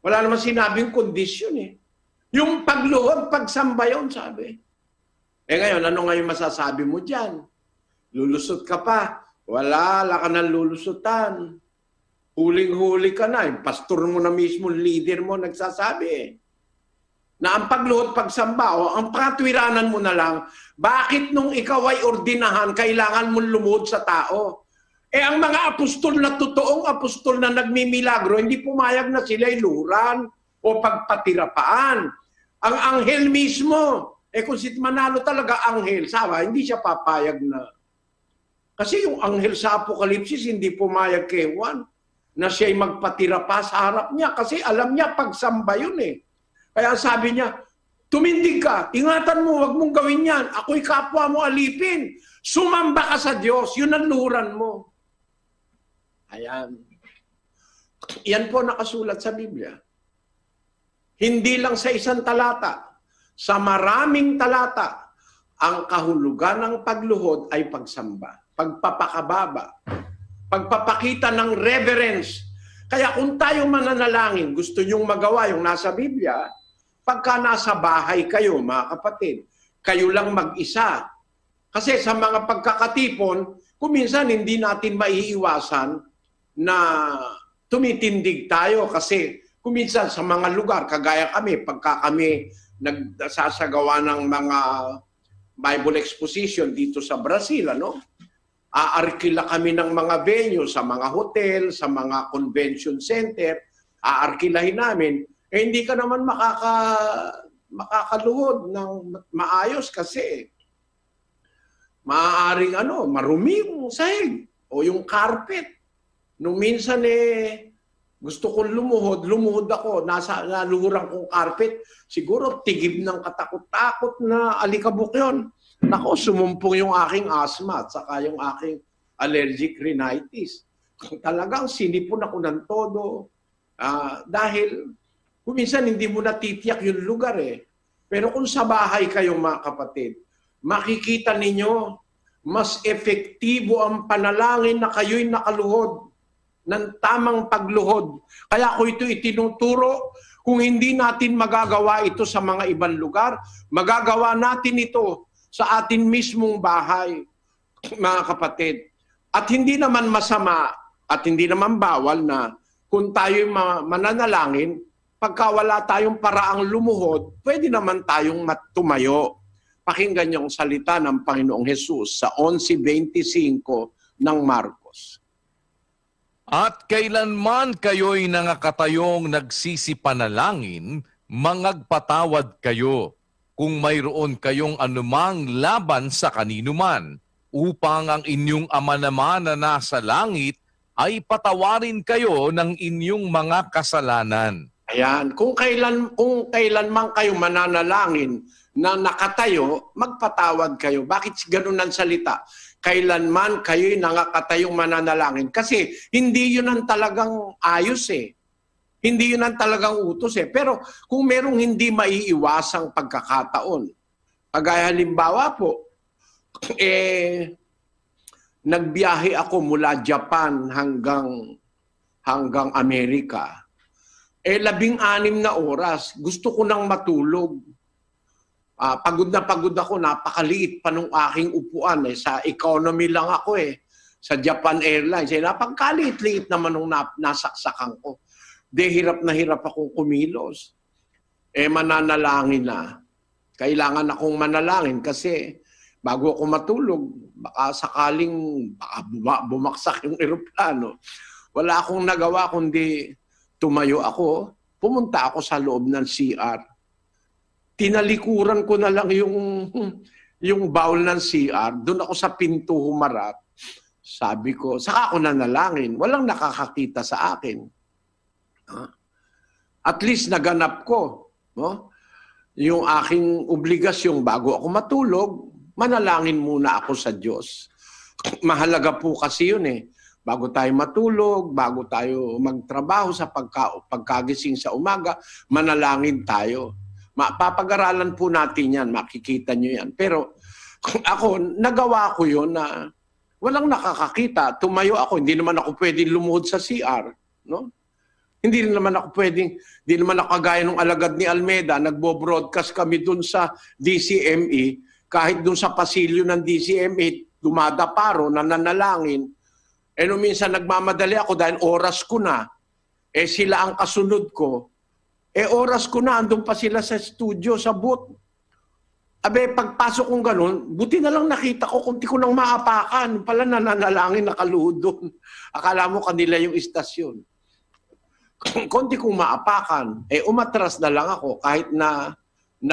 [SPEAKER 2] Wala naman sinabing condition Yung pagluhod, pagsamba yun, sabi. Ngayon, ano ngayon masasabi mo dyan? Lulusot ka pa. Wala ka nang lulusutan. Huling-huli ka na. Yung pastor mo na mismo, leader mo, nagsasabi na ang pagluhod, pagsamba, ang patwiranan mo na lang, bakit nung ikaw ay ordinahan, kailangan mong lumuhod sa tao? Ang mga apostol na totoong apostol na nagmimilagro, hindi pumayag na sila iluran o pagpatirapaan. Ang anghel mismo, kung si Manalo talaga anghel, sabi, hindi siya papayag na. Kasi yung anghel sa Apokalipsis, hindi pumayag kay Juan na siya'y magpatirapa sa harap niya. Kasi alam niya, pagsamba yun Kaya sabi niya, tumindig ka, ingatan mo, wag mong gawin yan. Ako'y kapwa mo alipin. Sumamba ka sa Diyos, yun ang luhuran mo. Ayan. Yan po nakasulat sa Biblia. Hindi lang sa isang talata, sa maraming talata, ang kahulugan ng pagluhod ay pagsamba, pagpapakababa, pagpapakita ng reverence. Kaya kung tayo mananalangin, gusto nyong magawa yung nasa Biblia, pagka nasa bahay kayo, mga kapatid, kayo lang mag-isa. Kasi sa mga pagkakatipon, kuminsan hindi natin maiiwasan na tumitindig tayo kasi kuminsan sa mga lugar, kagaya kami, pagka kami nagsasagawa ng mga Bible exposition dito sa Brazil, aarkila kami ng mga venue sa mga hotel, sa mga convention center, aarkilahin namin. Hindi ka naman makakaluhod ng maayos kasi maaaring marumi yung sahig o yung carpet. Nung minsan gusto kong lumuhod ako, naluhurang kong carpet, siguro tigib ng katakot-takot na alikabok yun. Nako, sumumpong yung aking asthma at saka yung aking allergic rhinitis. Talagang sinipon ako ng todo dahil kuminsan hindi mo natitiyak yung lugar Pero kung sa bahay kayo mga kapatid, makikita ninyo mas epektibo ang panalangin na kayo'y nakaluhod ng tamang pagluhod. Kaya ko ito itinuturo, kung hindi natin magagawa ito sa mga ibang lugar, magagawa natin ito sa atin mismong bahay, mga kapatid. At hindi naman masama at hindi naman bawal na kung tayo'y mananalangin, pagka wala tayong paraang lumuhod, pwede naman tayong tumayo. Pakinggan niyo ang salita ng Panginoong Hesus sa 11:25 ng Marcos.
[SPEAKER 1] At kailanman kayo'y nangakatayong nagsisipanalangin, mangagpatawad kayo kung mayroon kayong anumang laban sa kaninuman, upang ang inyong Ama naman na nasa langit ay patawarin kayo ng inyong mga kasalanan.
[SPEAKER 2] Ayan, kung kailanman kayo mananalangin na nakatayo, magpatawad kayo. Bakit ganun ang salita? Kailanman kayo'y nangakatayong mananalangin. Kasi hindi yun ang talagang ayos eh. Hindi yun ang talagang utos eh. Pero kung merong hindi maiiwasang pagkakataon, kagaya halimbawa po, nagbiyahe ako mula Japan hanggang Amerika. 16 na oras. Gusto ko nang matulog. Pagod na pagod ako. Napakaliit pa nung aking upuan. Sa economy lang ako sa Japan Airlines. Napagkaliit-liit naman nung nasaksakan ko. Hirap na hirap akong kumilos. Mananalangin na. Kailangan akong manalangin kasi bago ako matulog, baka sakaling bumaksak yung eroplano. Wala akong nagawa kundi tumayo ako, pumunta ako sa loob ng CR. Tinalikuran ko na lang yung bowl ng CR. Doon ako sa pinto humarap. Sabi ko, saka ako nanalangin. Walang nakakakita sa akin. At least naganap ko. No? Yung aking obligasyon bago ako matulog, manalangin muna ako sa Diyos. Mahalaga po kasi yun Bago tayo matulog, bago tayo magtrabaho sa pagkagising sa umaga, manalangin tayo. Papag-aralan po natin yan, makikita nyo yan. Pero ako, nagawa ko yun na walang nakakakita. Tumayo ako, hindi naman ako pwedeng lumuhod sa CR. No? Hindi naman ako kagaya ng alagad ni Almeda, nagbo-broadcast kami dun sa DCME, kahit dun sa pasilyo ng DCME, dumadaparo, nananalangin. Nung minsan nagmamadali ako dahil oras ko na, sila ang kasunod ko, oras ko na, andun pa sila sa studio, sa booth. Pagpasok kong ganun, buti na lang nakita ko, kunti ko nang maapakan, pala nananalangin, nakaluhod doon. Akala mo kanila yung istasyon. Kunti kong maapakan, umatras na lang ako, kahit na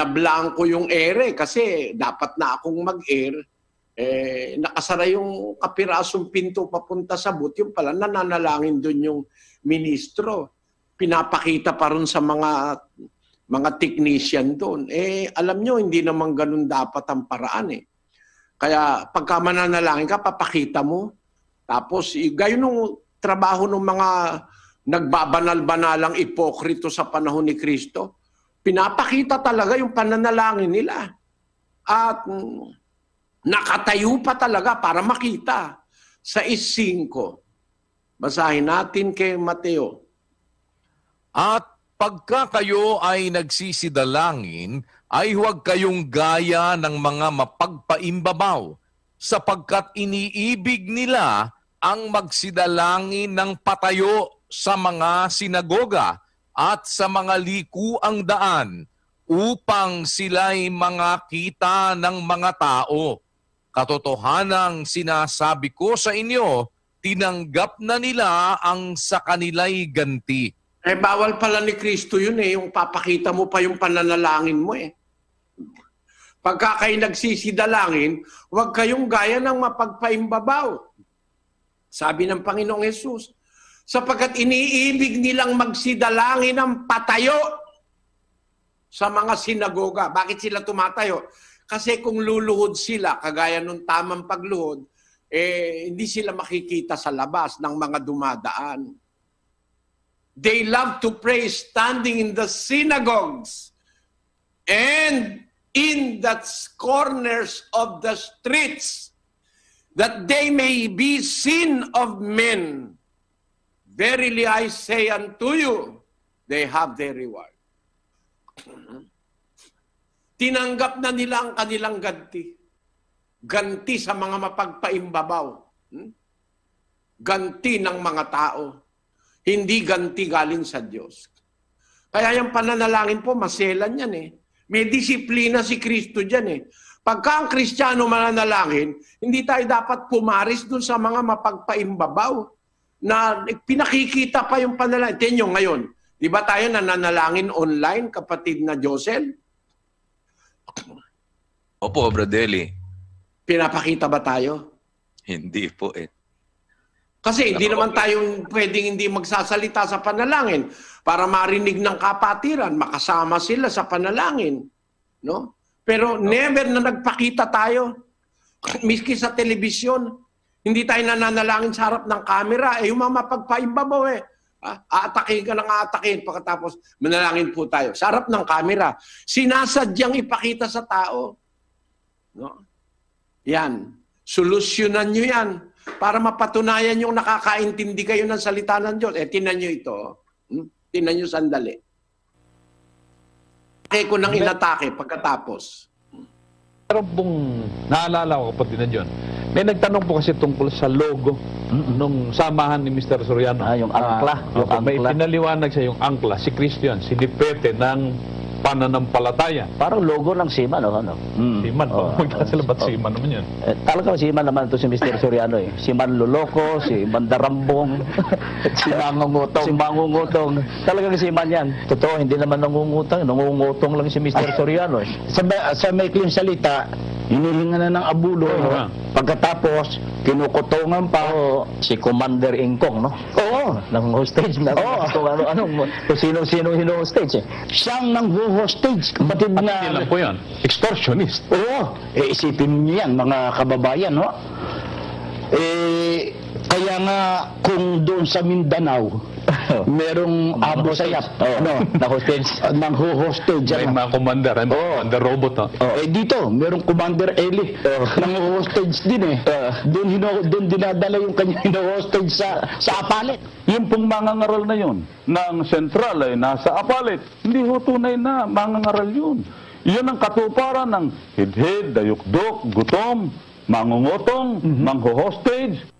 [SPEAKER 2] blanko yung ere, kasi dapat na akong mag-air, nakasara yung kapirasong pinto papunta sa booth, yung pala nananalangin doon yung ministro. Pinapakita pa rin sa mga technician doon. Alam nyo, hindi naman ganun dapat ang paraan Kaya pagka mananalangin ka, papakita mo. Tapos, gayon nung trabaho ng mga nagbabanal-banalang ipokrito sa panahon ni Kristo, pinapakita talaga yung pananalangin nila. At nakatayo pa talaga para makita. Sa 6:5. Basahin natin kay Mateo.
[SPEAKER 1] At pagka kayo ay nagsisidalangin, ay huwag kayong gaya ng mga mapagpaimbabaw, sapagkat iniibig nila ang magsidalangin ng patayo sa mga sinagoga at sa mga likuang daan, upang sila'y mga kita ng mga tao. Katotohanang sinasabi ko sa inyo, tinanggap na nila ang sa kanila'y ganti.
[SPEAKER 2] Bawal pala ni Kristo yun yung papakita mo pa yung pananalangin mo Pagka kayo nagsisidalangin, huwag kayong gaya ng mapagpaimbabaw. Sabi ng Panginoong Hesus, sapagkat iniibig nilang magsidalangin ng patayo sa mga sinagoga. Bakit sila tumatayo? Kasi kung luluhod sila, kagaya nung tamang pagluhod, hindi sila makikita sa labas ng mga dumadaan. They love to pray standing in the synagogues and in the corners of the streets, that they may be seen of men. Verily I say unto you, they have their reward. Tinanggap na nila ang kanilang ganti. Ganti sa mga mapagpaimbabaw. Ganti ng mga tao. Hindi ganti galing sa Diyos. Kaya yung pananalangin po, maselan yan May disiplina si Kristo dyan Pagka ang Kristiyano mananalangin, hindi tayo dapat pumaris dun sa mga mapagpaimbabaw na pinakikita pa yung panalangin. Tingnan nyo ngayon, di ba tayo nananalangin online, kapatid na Josel?
[SPEAKER 7] Opo, Bradeli.
[SPEAKER 2] Pinapakita ba tayo?
[SPEAKER 7] Hindi po eh.
[SPEAKER 2] Kasi hindi naman tayo pwedeng hindi magsasalita sa panalangin para marinig ng kapatiran, makasama sila sa panalangin. No? Pero never na nagpakita tayo. Miski sa telebisyon, hindi tayo nananalangin sa harap ng camera. Yung mga mapagpaimbabaw aatakin ka ng aatakin pagkatapos manalangin po tayo. Sa harap ng camera, sinasadyang ipakita sa tao. No? Yan. Solusyonan nyo yan para mapatunayan yung nakakaintindi kayo ng salita ng Diyos. Tinan nyo ito. Tinan nyo sandali. Ko nang inatake pagkatapos.
[SPEAKER 11] Pero pong naalala ko, kapatid na John, may nagtanong po kasi tungkol sa logo nung samahan ni Mr. Soriano.
[SPEAKER 12] Yung angkla.
[SPEAKER 11] May pinaliwanag siya yung angkla, si Christian, sinipete ng pananampalataya.
[SPEAKER 12] Parang logo ng Siman, ano?
[SPEAKER 11] Siman po. Magkasalabat Siman naman yun.
[SPEAKER 12] Talagang Siman naman ito si Mr. Soriano eh. Si Manluloko, si Mandarambong, si Mangungutong. Si Mangungutong. Talagang Siman yan. Totoo, hindi naman nangungutang. Nangungutong lang si Mr. Soriano eh. Sa maikling salita, hinilingan na ng abulo. Pagkatapos, kinukutungan pa si Commander Ingkong, no? Oo. Nang hostage na. Oo. Kung sino-sino hino-hostage eh. Siyang nang hostage. Batid na.
[SPEAKER 11] At lang po yan. Extortionist.
[SPEAKER 12] Oo. Isipin niyo yan, mga kababayan, no? Kaya nga, kung doon sa Mindanao, merong Abu Sayyaf, na-hostage, nang hostage.
[SPEAKER 11] May mga commander, commander robot, no?
[SPEAKER 12] Dito, merong Commander Eli, nang hostage din eh. Doon dinadala yung kanyang hostage sa Apalit.
[SPEAKER 13] Yung pong mangangaral na yun, ng sentral ay nasa Apalit. Hindi ho tunay na mangangaral yun. Yun ang katuparan ng hidhid, dayukdok, gutom, mangungutong, mangho-hostage.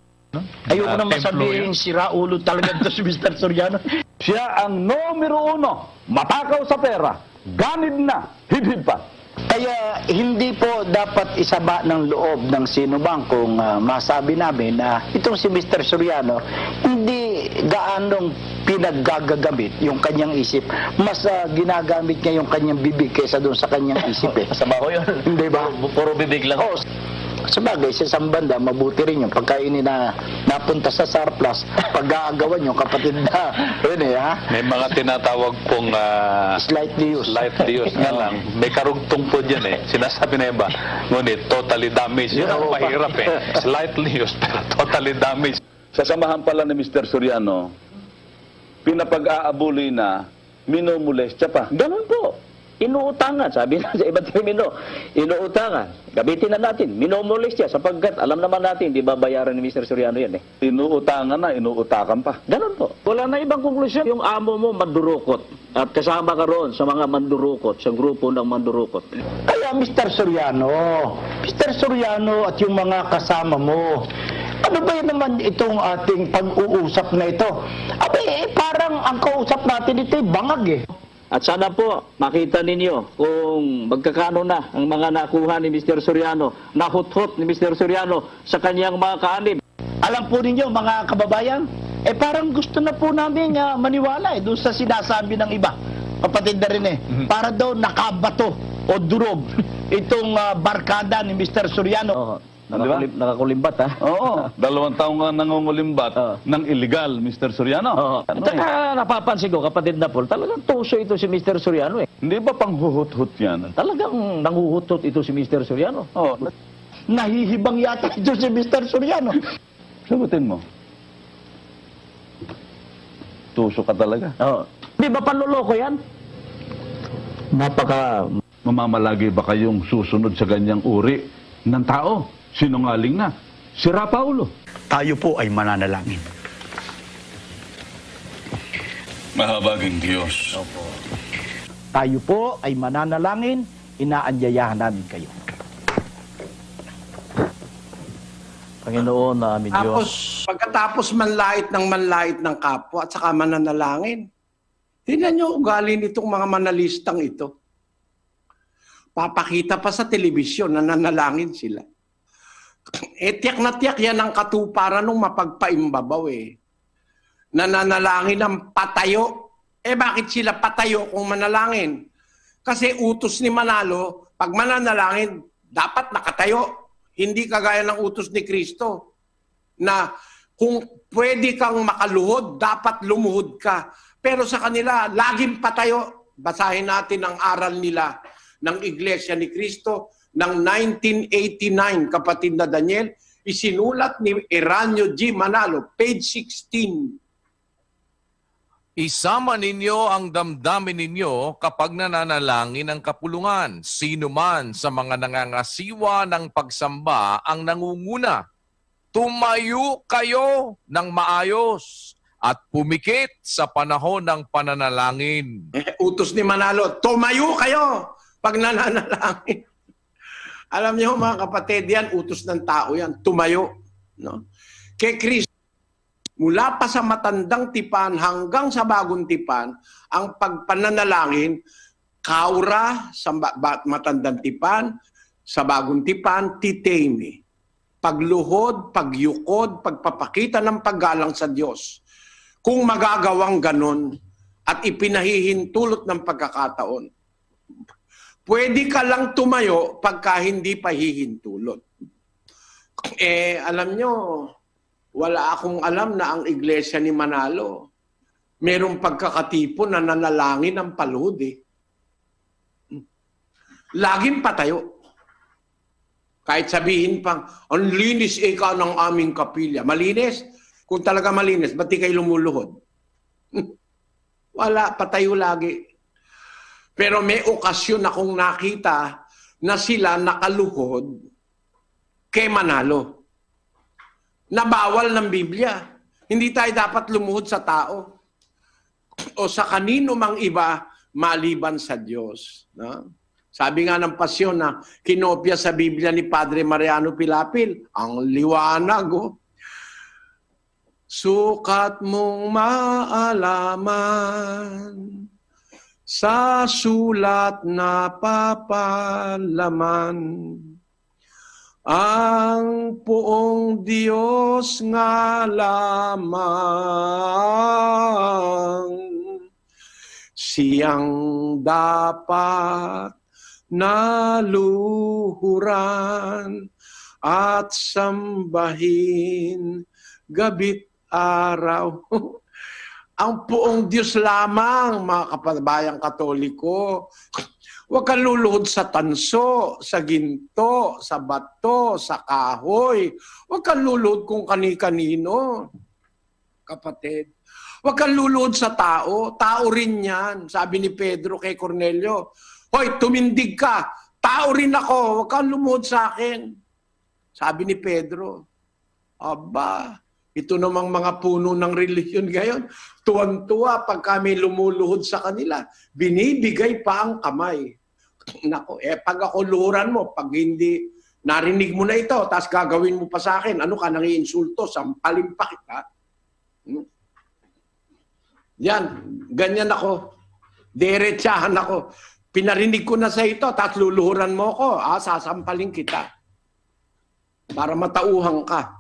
[SPEAKER 12] Ayoko naman sabihin si Raulo talaga ito si Mr. Soriano.
[SPEAKER 13] Siya ang numero 1, matakaw sa pera, ganid na, hidhid pa.
[SPEAKER 12] Kaya hindi po dapat isaba ng loob ng sinumang kung masabi namin na itong si Mr. Soriano hindi gaanong pinaggagagamit yung kanyang isip. Mas ginagamit niya yung kanyang bibig kaysa doon sa kanyang isip eh.
[SPEAKER 14] Masama ko yun.
[SPEAKER 12] Hindi ba?
[SPEAKER 14] Puro bibig lang.
[SPEAKER 12] Oo. Sabagay, sa isang banda, mabuti rin yung pagka napunta sa surplus, pag-aagawan yung kapatid na, yun eh, ha?
[SPEAKER 11] May mga tinatawag pong
[SPEAKER 12] slightly used.
[SPEAKER 11] Slightly used nga lang. May karugtong po dyan eh. Sinasabi na yun ba? Ngunit totally damaged. Yun ang mahirap eh. Slightly used pero totally damaged.
[SPEAKER 13] Sa samahan pala ni Mr. Soriano, pinapag-aabuloy na minumulestya pa.
[SPEAKER 12] Ganun po. Inuutangan, sabi na sa iba't termino, inuutangan. Gamitin na natin, minumulestya sapagkat alam naman natin, di ba bayaran ni Mr. Soriano yan eh.
[SPEAKER 13] Inuutangan na, inuutakan pa.
[SPEAKER 12] Ganun po. Wala na ibang konklusyon. Yung amo mo mandurukot at kasama ka roon sa mga mandurukot, sa grupo ng mandurukot. Kaya Mr. Soriano at yung mga kasama mo, ano ba yun naman itong ating pag-uusap na ito? Parang ang kausap natin ito ay bangag eh. At sana po makita ninyo kung magkakano na ang mga nakuha ni Mr. Soriano, nahuthot ni Mr. Soriano sa kanyang mga kaanib. Alam po ninyo mga kababayan, parang gusto na po namin maniwala doon sa sinasabi ng iba. Kapatid na rin para daw nakabato o durog itong barkada ni Mr. Soriano. Nakakulimbat ha?
[SPEAKER 13] Oo, 2 taong nga nangungulimbat ng illegal, Mr. Soriano.
[SPEAKER 12] At saka napapansin ko, kapatid na Paul, talagang tuso ito si Mr. Soriano eh.
[SPEAKER 13] Hindi ba pang huhut-hut yan?
[SPEAKER 12] Talagang nanguhutot ito si Mr. Soriano. Nahihibang yata ito si Mr. Soriano.
[SPEAKER 13] Sagutin mo. Tuso ka talaga.
[SPEAKER 12] Di ba panloloko yan?
[SPEAKER 13] Mamamalagi ba kayong susunod sa ganyang uri ng tao? Sinungaling na. Sira Paulo.
[SPEAKER 15] Tayo po ay mananalangin.
[SPEAKER 13] Mahabaging Diyos.
[SPEAKER 12] Tayo po ay mananalangin, inaanyayahan namin kayo. Panginoon na aming Diyos.
[SPEAKER 2] Pagkatapos manlait ng kapwa at saka mananalangin. Tingnan nyo ugali nitong mga manalistang ito. Papakita pa sa telebisyon na nanalangin sila. Tiyak na tiyak yan ang katuparan ng mapagpaimbabaw eh. Nananalangin ng patayo. Bakit sila patayo kung manalangin? Kasi utos ni Manalo, pag mananalangin, dapat nakatayo. Hindi kagaya ng utos ni Kristo na kung pwede kang makaluhod, dapat lumuhod ka. Pero sa kanila, laging patayo. Basahin natin ang aral nila ng Iglesia ni Cristo ng 1989, kapatid na Daniel, isinulat ni Eranio G. Manalo, page 16.
[SPEAKER 1] Isama ninyo ang damdamin ninyo kapag nananalangin ang kapulungan. Sino man sa mga nangangasiwa ng pagsamba ang nangunguna. Tumayo kayo ng maayos at pumikit sa panahon ng pananalangin.
[SPEAKER 2] Utos ni Manalo, tumayo kayo pag nananalangin. Alam niyo mga kapatid, yan, utos ng tao yan, tumayo. No? Kay Kristo, mula pa sa matandang tipan hanggang sa bagong tipan, ang pagpananalangin, kaura sa matandang tipan, sa bagong tipan, titemi. Pagluhod, pagyukod, pagpapakita ng paggalang sa Diyos. Kung magagawang ganon at ipinahihintulot ng pagkakataon, pwede ka lang tumayo pagka hindi pa hihintulot. Alam nyo, wala akong alam na ang iglesia ni Manalo, merong pagkakatipo na nanalangin ng paluhod eh. Laging patayo. Kahit sabihin pang, ang linis ka ng aming kapilya. Malinis? Kung talaga malinis, ba't di kayo lumuluhod? Wala, patayo lagi. Pero may okasyon akong nakita na sila nakaluhod kay Manalo. Nabawal ng Biblia. Hindi tayo dapat lumuhod sa tao o sa kanino mang iba maliban sa Diyos. No? Sabi nga ng pasyon na kinopya sa Biblia ni Padre Mariano Pilapil, ang liwanag. Sukat mong maalaman sa sulat na papalaman ang poong Diyos nga lamang, siyang dapat naluhuran at sambahin gabi't araw. Ang poong Diyos lamang, mga kababayang Katoliko. Huwag kang luluhod sa tanso, sa ginto, sa bato, sa kahoy. Huwag kang luluhod kung kani-kanino, kapatid. Huwag kang luluhod sa tao. Tao rin yan. Sabi ni Pedro kay Cornelio, hoy, tumindig ka. Tao rin ako. Huwag kang lumuhod sa akin. Sabi ni Pedro, aba, ito namang mga puno ng relihiyon ngayon, tuwan-tuwa pag kami lumuluhod sa kanila, binibigay pa ang kamay. Nako, pag ako luhuran mo, pag hindi narinig mo na ito, tapos gagawin mo pa sa akin, ano ka, nangiinsulto, sampalin pa kita. Yan, ganyan ako. Diretsahan ako. Pinarinig ko na sa ito, tapos luluhuran mo ko, sasampalin kita. Para matauhan ka.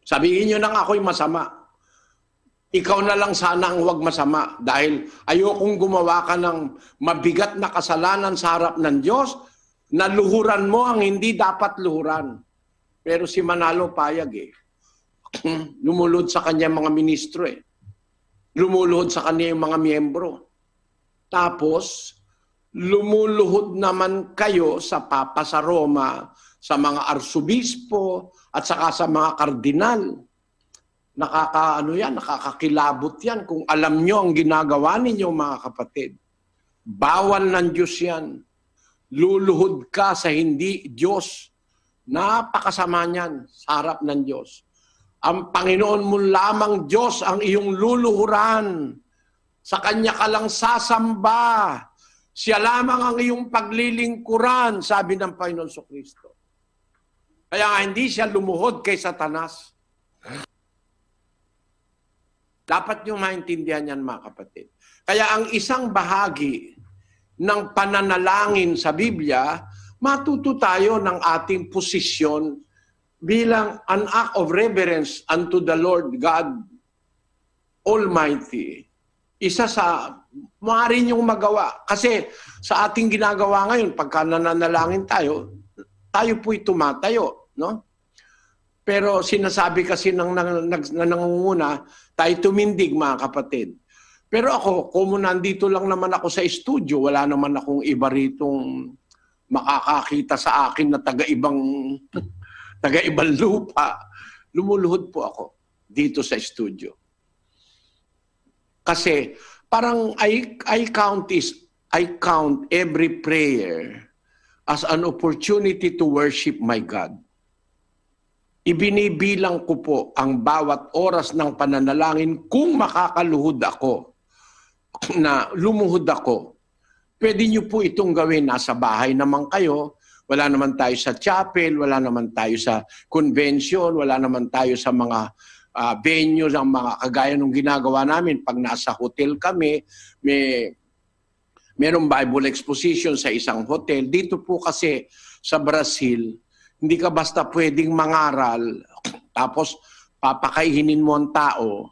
[SPEAKER 2] Sabihin nyo nang ako'y masama. Ikaw na lang sana ang huwag masama dahil ayokong gumawa ka ng mabigat na kasalanan sa harap ng Diyos na luhuran mo ang hindi dapat luhuran. Pero si Manalo payag eh. Lumulod sa kanya mga ministro eh. Lumuluhod sa kanya yung mga miyembro. Tapos, lumuluhod naman kayo sa Papa sa Roma, sa mga arsobispo, at saka sa mga kardinal. Nakakakilabot yan kung alam nyo ang ginagawa ninyo, mga kapatid. Bawal ng Diyos yan. Luluhod ka sa hindi Diyos. Napakasama niyan sa harap ng Diyos. Ang Panginoon mo lamang Diyos ang iyong luluhuran. Sa Kanya ka lang sasamba. Siya lamang ang iyong paglilingkuran, sabi ng Panginoon Kristo. Kaya nga hindi siya lumuhod kay Satanas. Dapat nyo maintindihan yan, mga kapatid. Kaya ang isang bahagi ng pananalangin sa Biblia, matuto tayo ng ating posisyon bilang an act of reverence unto the Lord God Almighty. Isa sa maaari niyong magawa. Kasi sa ating ginagawa ngayon, pagka nananalangin tayo, tayo po'y tumatayo. No? Pero sinasabi kasi ng nangunguna, tayo tumindig mga kapatid. Pero ako, kung nandito lang naman ako sa studio, wala naman akong iba ritong makakakita sa akin na taga-ibang lupa. Lumuluhod po ako dito sa studio. Kasi parang I count every prayer as an opportunity to worship my God. Ibinibilang ko po ang bawat oras ng pananalangin kung makakaluhod ako, na lumuhod ako. Pwede niyo po itong gawin. Nasa bahay naman kayo. Wala naman tayo sa chapel, wala naman tayo sa convention, wala naman tayo sa mga venues, ang mga kagaya ng ginagawa namin. Pag nasa hotel kami, merong Bible exposition sa isang hotel. Dito po kasi sa Brazil, hindi ka basta pwedeng mangaral, tapos papakaihinin mo ang tao.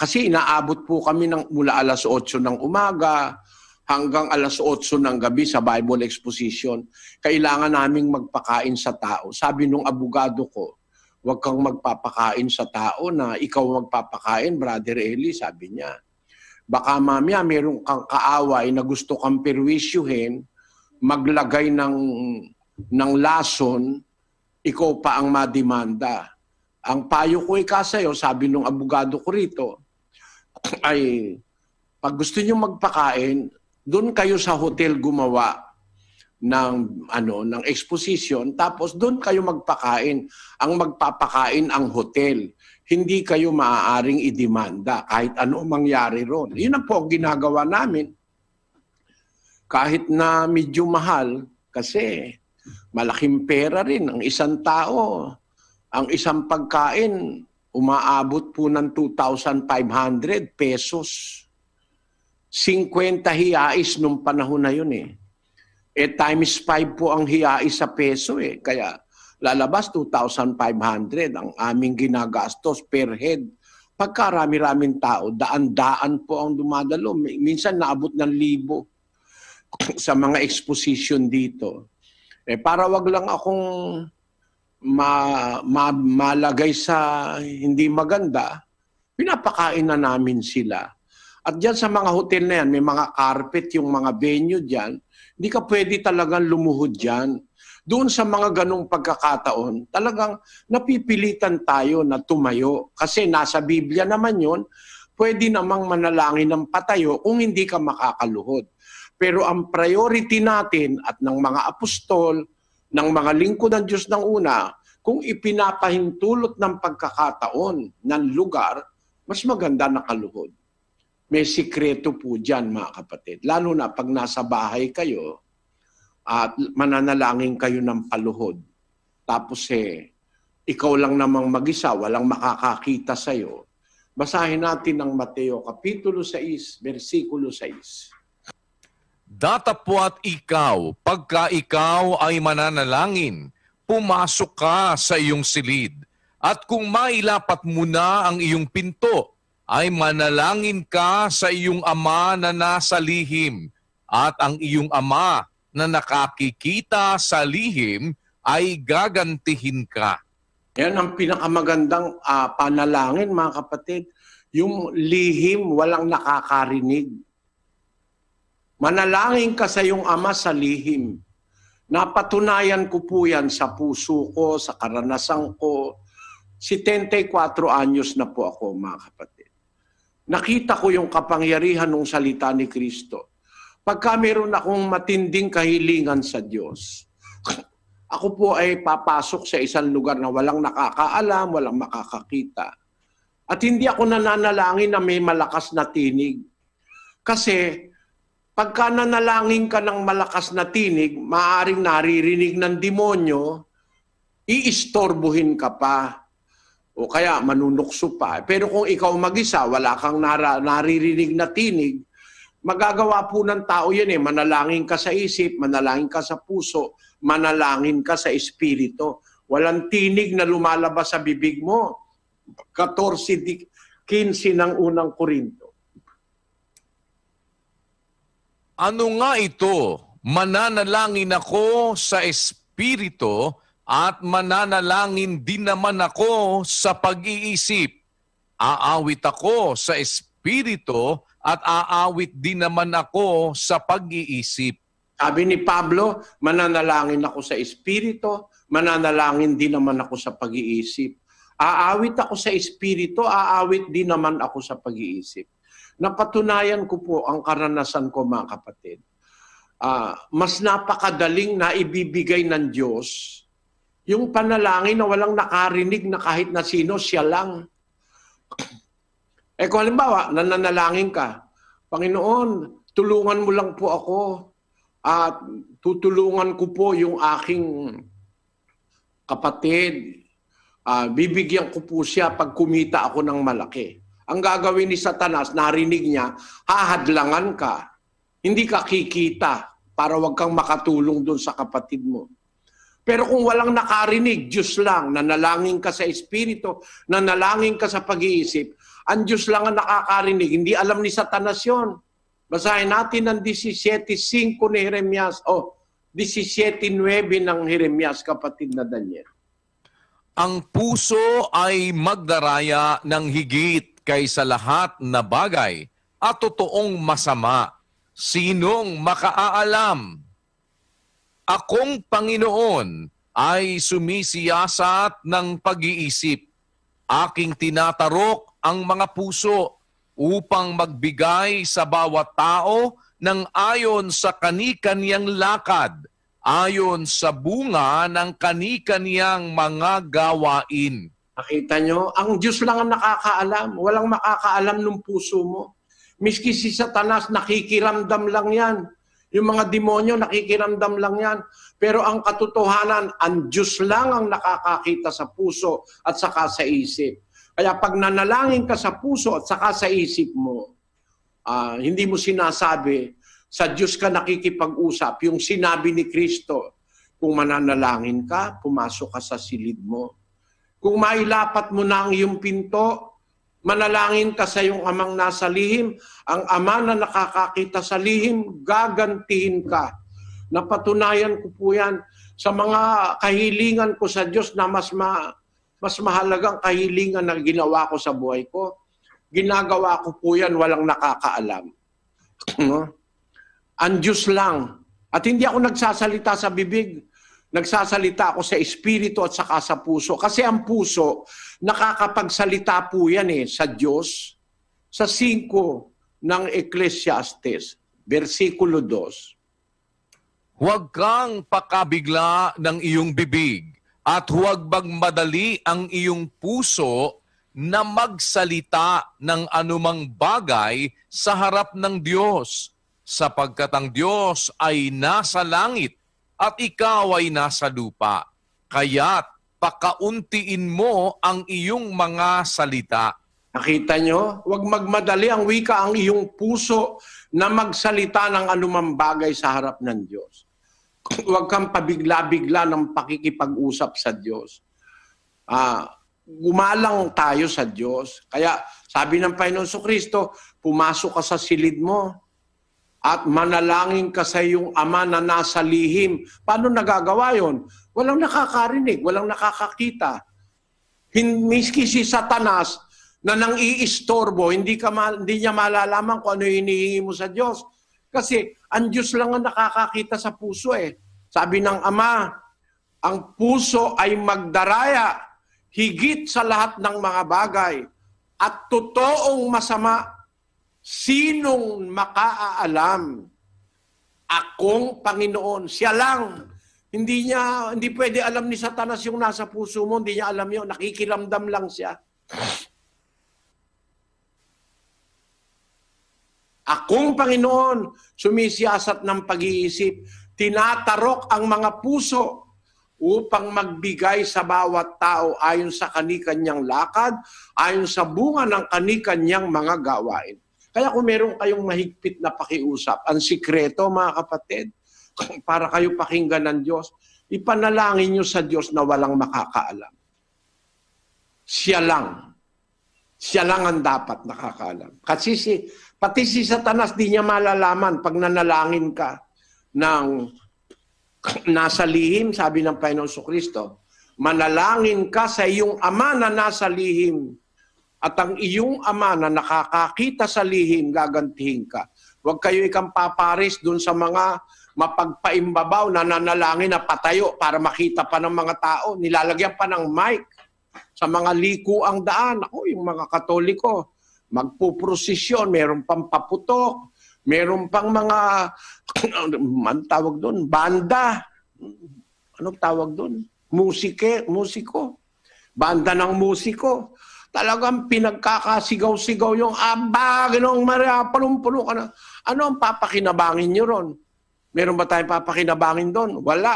[SPEAKER 2] Kasi inaabot po kami mula alas 8 ng umaga hanggang alas 8 ng gabi sa Bible exposition. Kailangan naming magpakain sa tao. Sabi nung abogado ko, huwag kang magpapakain sa tao na ikaw magpapakain, Brother Eli, sabi niya. Baka mamaya meron kang kaaway na gusto kang perwisyuhin, maglagay ng lason, ikaw pa ang madimanda. Ang payo ko sa'yo, sabi nung abogado ko rito, ay pag gusto niyo magpakain, doon kayo sa hotel gumawa ng exposition, tapos doon kayo magpakain. Ang magpapakain ang hotel. Hindi kayo maaaring idemanda kahit ano mangyari ron. Yun ang po ang ginagawa namin. Kahit na medyo mahal, kasi malaking pera rin ang isang tao. Ang isang pagkain, umaabot po ng 2,500 pesos. 50 hiyais nung panahon na yun eh. Times 5 po ang hiyais sa peso eh. Kaya lalabas 2,500 ang aming ginagastos per head. Pagkarami-raming tao, daan-daan po ang dumadalo. Minsan naabot ng 1,000 sa mga exposition dito. Para wag lang akong malagay sa hindi maganda, pinapakain na namin sila. At dyan sa mga hotel na yan, may mga carpet, yung mga venue dyan, hindi ka pwede talagang lumuhod dyan. Doon sa mga ganong pagkakataon, talagang napipilitan tayo na tumayo. Kasi nasa Biblia naman yun, pwede namang manalangin ng patayo kung hindi ka makakaluhod. Pero ang priority natin at ng mga apostol, ng mga lingkod ng Diyos ng una, kung ipinapahintulot ng pagkakataon ng lugar, mas maganda nakaluhod. May sikreto po dyan mga kapatid. Lalo na pag nasa bahay kayo at mananalangin kayo ng paluhod. Tapos ikaw lang namang mag-isa, walang makakakita sa'yo. Basahin natin ang Mateo Kapitulo 6, versikulo 6.
[SPEAKER 1] Datapwat ikaw, pagka ikaw ay mananalangin, pumasok ka sa iyong silid. At kung mailapat mo na ang iyong pinto, ay manalangin ka sa iyong ama na nasa lihim. At ang iyong ama na nakakikita sa lihim ay gagantihin ka.
[SPEAKER 2] Yan ang pinakamagandang panalangin mga kapatid. Yung lihim, walang nakakarinig. Manalangin ka sa iyong ama sa lihim. Napatunayan ko po yan sa puso ko, sa karanasan ko. 74 anyos na po ako mga kapatid. Nakita ko yung kapangyarihan ng salita ni Kristo. Pagka meron akong matinding kahilingan sa Diyos, ako po ay papasok sa isang lugar na walang nakakaalam, walang makakakita. At hindi ako nananalangin na may malakas na tinig. Kasi pagka nanalangin ka ng malakas na tinig, maaaring naririnig ng demonyo, iistorbohin ka pa. O kaya manunukso pa. Pero kung ikaw mag-isa, wala kang naririnig na tinig, Magagawa po ng tao yan eh. Manalangin ka sa isip, manalangin ka sa puso, manalangin ka sa espiritu. Walang tinig na lumalabas sa bibig mo. 14:15 ng unang Korinto.
[SPEAKER 1] Ano nga ito? Mananalangin ako sa espiritu at mananalangin din naman ako sa pag-iisip. Aawit ako sa espiritu at aawit din naman ako sa pag-iisip.
[SPEAKER 2] Sabi ni Pablo, mananalangin ako sa espiritu, mananalangin din naman ako sa pag-iisip. Aawit ako sa espiritu, aawit din naman ako sa pag-iisip. Napatunayan ko po ang karanasan ko, mga kapatid. Mas napakadaling na ibibigay ng Diyos yung panalangin na walang nakarinig na kahit na sino, siya lang. Kung halimbawa, nananalangin ka, Panginoon, tulungan mo lang po ako at tutulungan ko po yung aking kapatid. Bibigyan ko po siya pag kumita ako ng malaki. Ang gagawin ni Satanas, narinig niya, hahadlangan ka. Hindi ka kikita para wag kang makatulong doon sa kapatid mo. Pero kung walang nakarinig, Diyos lang, nanalangin ka sa espiritu, nanalangin ka sa pag-iisip, ang Diyos lang ang nakakarinig. Hindi alam ni Satanas yun. Basahin natin ang 17:5 ni Jeremias, 17:9 ng Jeremias, kapatid na Daniel.
[SPEAKER 1] Ang puso ay magdaraya ng higit kaysa lahat na bagay at totoong masama. Sinong makaaalam? Akong Panginoon ay sumisiyasat ng pag-iisip. Aking tinatarok ang mga puso upang magbigay sa bawat tao ng ayon sa kani-kaniyang lakad, ayon sa bunga ng kani-kaniyang mga gawain.
[SPEAKER 2] Nakita nyo? Ang Diyos lang ang nakakaalam. Walang makakaalam ng puso mo. Miski si Satanas, nakikiramdam lang yan. Yung mga demonyo, nakikiramdam lang yan. Pero ang katotohanan, ang Diyos lang ang nakakakita sa puso at saka sa isip. Kaya pag nanalangin ka sa puso at saka sa isip mo, hindi mo sinasabi, sa Diyos ka nakikipag-usap. Yung sinabi ni Kristo, kung mananalangin ka, pumasok ka sa silid mo. Kung mailapat mo na ang iyong pinto, manalangin ka sa iyong amang nasa lihim, ang ama na nakakakita sa lihim, gagantihin ka. Napatunayan ko po yan sa mga kahilingan ko sa Diyos na mas mahalagang kahilingan na ginawa ko sa buhay ko. Ginagawa ko po yan, walang nakakaalam. Ang Diyos lang. At hindi ako nagsasalita sa bibig. Nagsasalita ako sa espiritu at saka sa puso. Kasi ang puso, nakakapagsalita po yan sa Diyos. Sa 5 ng Ecclesiastes, versikulo 2.
[SPEAKER 1] Huwag kang pakabigla ng iyong bibig at huwag magmadali ang iyong puso na magsalita ng anumang bagay sa harap ng Diyos, sapagkat ang Diyos ay nasa langit at ikaw ay nasa lupa. Kaya't pakauntiin mo ang iyong mga salita.
[SPEAKER 2] Nakita nyo? Huwag magmadali ang wika ang iyong puso na magsalita ng anumang bagay sa harap ng Diyos. Huwag kang pabigla-bigla ng pakikipag-usap sa Diyos. Gumalang tayo sa Diyos. Kaya sabi ng Panginoon Kristo, pumasok ka sa silid mo at manalangin ka sa iyong ama na nasa lihim. Paano nagagawa yun? Walang nakakarinig, walang nakakakita. Miski si Satanas na nang iistorbo, hindi niya malalaman kung ano hinihingi mo sa Diyos. Kasi ang Diyos lang ang nakakakita sa puso Sabi ng Ama, ang puso ay magdaraya higit sa lahat ng mga bagay at totoong masama. Sinong makaalam? Akong Panginoon. Siya lang. Hindi pwede alam ni Satanas yung nasa puso mo. Hindi niya alam yun. Nakikiramdam lang siya. Akong Panginoon, sumisiyasat ng pag-iisip. Tinatarok ang mga puso upang magbigay sa bawat tao ayon sa kani-kanyang lakad, ayon sa bunga ng kani-kanyang mga gawain. Kaya kung meron kayong mahigpit na pakiusap, ang sikreto mga kapatid, para kayo pakinggan ng Diyos, ipanalangin nyo sa Diyos na walang makakaalam. Siya lang. Siya lang ang dapat nakakaalam. Kasi pati si Satanas di niya malalaman pag nanalangin ka ng nasa lihim, sabi ng Panginoon Jesucristo, manalangin ka sa iyong ama na nasa lihim at ang iyong ama na nakakakita sa lihim, gagantihin ka. Huwag kayo ikang paparis dun sa mga mapagpaimbabaw na nanalangin na patayo para makita pa ng mga tao. Nilalagyan pa ng mic sa mga liku ang daan. Ako, yung mga Katoliko, magpuprosesyon, meron pang paputok, meron pang mga, anong tawag doon? Banda. Anong tawag doon? Musiko. Banda ng musiko. Talagang pinagkakasigaw-sigaw yung Ginong Maria, punong-puno ka na. Ano ang papakinabangin nyo ron? Meron ba tayong papakinabangin doon? Wala.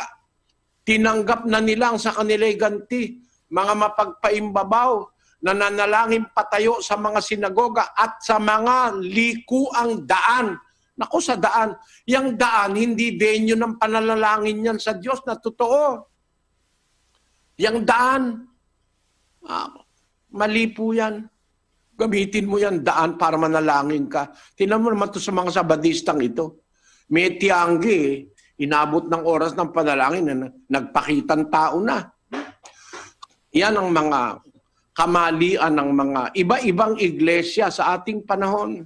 [SPEAKER 2] Tinanggap na nilang sa kanila'y ganti. Mga mapagpaimbabaw, nananalangin patayo sa mga sinagoga at sa mga likuang daan. Naku, sa daan. Yang daan, hindi venue ng panalangin yan sa Diyos na totoo. Yang daan, mali po yan. Gamitin mo yan daan para manalangin ka. Tingnan mo naman to sa mga sabadistang ito. May tiyanggi, inabot ng oras ng panalangin na nagpakitang tao na. Yan ang mga kamalian ng mga iba-ibang iglesia sa ating panahon.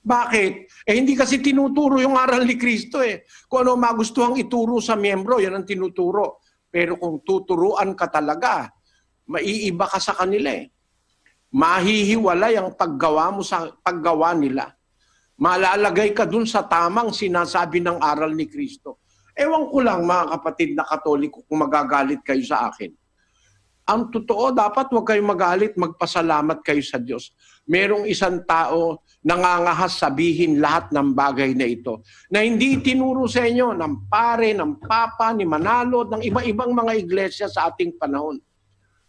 [SPEAKER 2] Bakit? Hindi kasi tinuturo yung aral ni Kristo eh. Kung ano magustuhang ituro sa miyembro, yan ang tinuturo. Pero kung tuturuan ka talaga, maiiba ka sa kanila eh. Mahihiwalay ang paggawa mo sa paggawa nila. Malalagay ka dun sa tamang sinasabi ng aral ni Kristo. Ewan ko lang mga kapatid na Katoliko kung magagalit kayo sa akin. Ang totoo, dapat huwag kayong magalit, magpasalamat kayo sa Diyos. Merong isang tao nangangahas sabihin lahat ng bagay na ito na hindi tinuro sa inyo ng pare, ng papa, ni Manalo, ng iba-ibang mga iglesia sa ating panahon.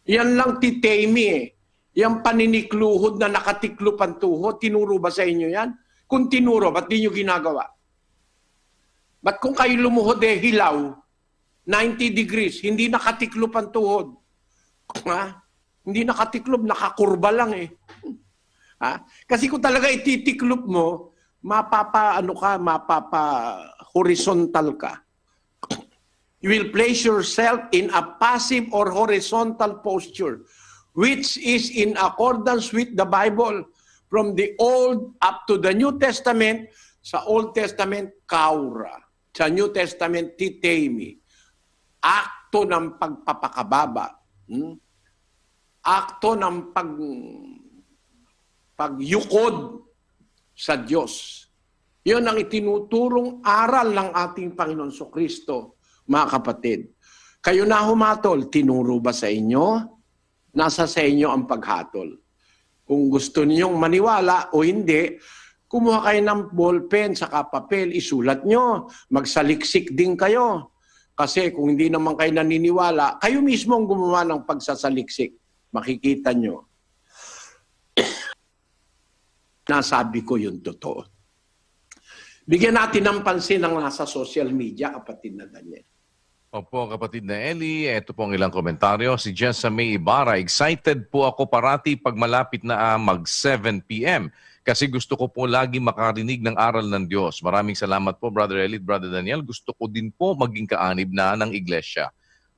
[SPEAKER 2] Yan lang titemi eh. Yan paninikluhod na nakatiklop ang tuhod, tinuro ba sa inyo yan? Kung tinuro, ba't di nyo ginagawa? Ba't kung kayo lumuhod hilaw, 90 degrees, hindi nakatiklop ang tuhod? Ha? Hindi nakatiklop, nakakurba lang eh. Ha? Kasi kung talaga ititiklop mo, mapapa-horizontal ka. You will place yourself in a passive or horizontal posture, which is in accordance with the Bible. From the Old up to the New Testament, sa Old Testament, kaura. Sa New Testament, titemi. Akto ng pagpapakababa. Akto ng pagyukod sa Diyos. Yun ang itinuturong aral ng ating Panginoon Jesucristo, mga kapatid. Kayo na humatol, tinuro ba sa inyo? Nasa sa inyo ang paghatol. Kung gusto ninyong maniwala o hindi, kumuha kayo ng ballpen sa papel, isulat nyo, magsaliksik din kayo. Kasi kung hindi naman kayo naniniwala, kayo mismo ang gumawa ng pagsasaliksik. Makikita nyo. Nasabi ko yung totoo. Bigyan natin ng pansin ang nasa social media, kapatid na Daniel.
[SPEAKER 1] Opo, kapatid na Eli, ito po ang ilang komentaryo. Si Jessa May Ibarra, excited po ako parati pag malapit na mag 7 p.m. Kasi gusto ko po lagi makarinig ng aral ng Diyos. Maraming salamat po, Brother Eli, Brother Daniel. Gusto ko din po maging kaanib na ng iglesia.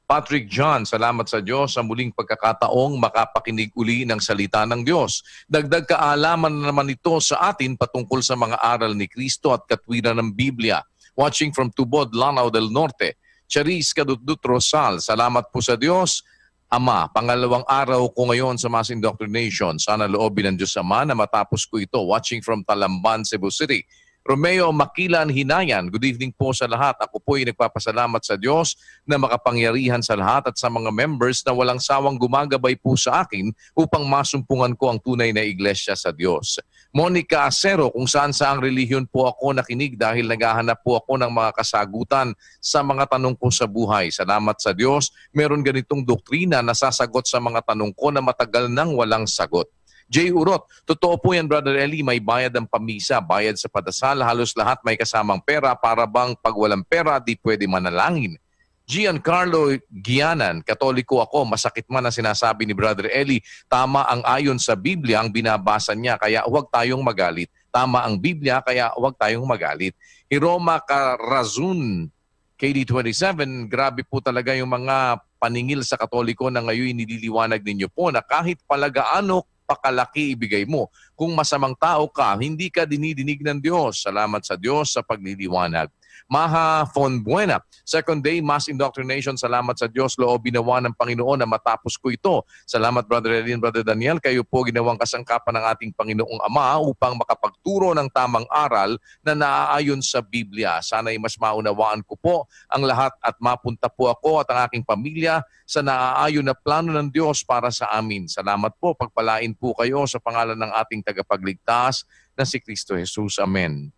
[SPEAKER 1] Patrick John, salamat sa Diyos sa muling pagkakataong makapakinig uli ng salita ng Diyos. Dagdag kaalaman na naman ito sa atin patungkol sa mga aral ni Kristo at katwiran ng Biblia. Watching from Tubod, Lanao del Norte. Charis Kadutdut Rosal, salamat po sa Diyos. Ama, pangalawang araw ko ngayon sa Mass Indoctrination. Sana loobin ng Diyos Ama na matapos ko ito. Watching from Talamban, Cebu City. Romeo Makilan Hinayan, good evening po sa lahat. Ako po ay nagpapasalamat sa Diyos na makapangyarihan sa lahat at sa mga members na walang sawang gumagabay po sa akin upang masumpungan ko ang tunay na iglesia sa Diyos. Monica Acero, kung saan saang relihiyon po ako nakinig dahil naghahanap po ako ng mga kasagutan sa mga tanong ko sa buhay. Salamat sa Diyos, meron ganitong doktrina na sasagot sa mga tanong ko na matagal nang walang sagot. Jay Urot, totoo po yan, Brother Eli, may bayad ang pamisa, bayad sa padasal, halos lahat may kasamang pera, para bang pag walang pera, di pwede manalangin. Giancarlo Gianan, Katoliko ako, masakit man ang sinasabi ni Brother Eli, tama ang ayon sa Biblia ang binabasa niya, kaya huwag tayong magalit. Tama ang Biblia, kaya huwag tayong magalit. Hiroma Karazun, KD27, grabe po talaga yung mga paningil sa Katoliko na ngayon nililiwanag ninyo po na kahit palagaano pakalaki ibigay mo, kung masamang tao ka, hindi ka dinidinig ng Diyos. Salamat sa Diyos sa pagliliwanag. Maha Fonbuena, second day mass indoctrination, salamat sa Diyos, loob binawa ng Panginoon na matapos ko ito. Salamat Brother Elin, Brother Daniel, kayo po ginawang kasangkapan ng ating Panginoong Ama upang makapagturo ng tamang aral na naaayon sa Biblia. Sana'y mas maunawaan ko po ang lahat at mapunta po ako at ang aking pamilya sa naaayon na plano ng Diyos para sa amin. Salamat po, pagpalain po kayo sa pangalan ng ating tagapagligtas na si Kristo Jesus. Amen.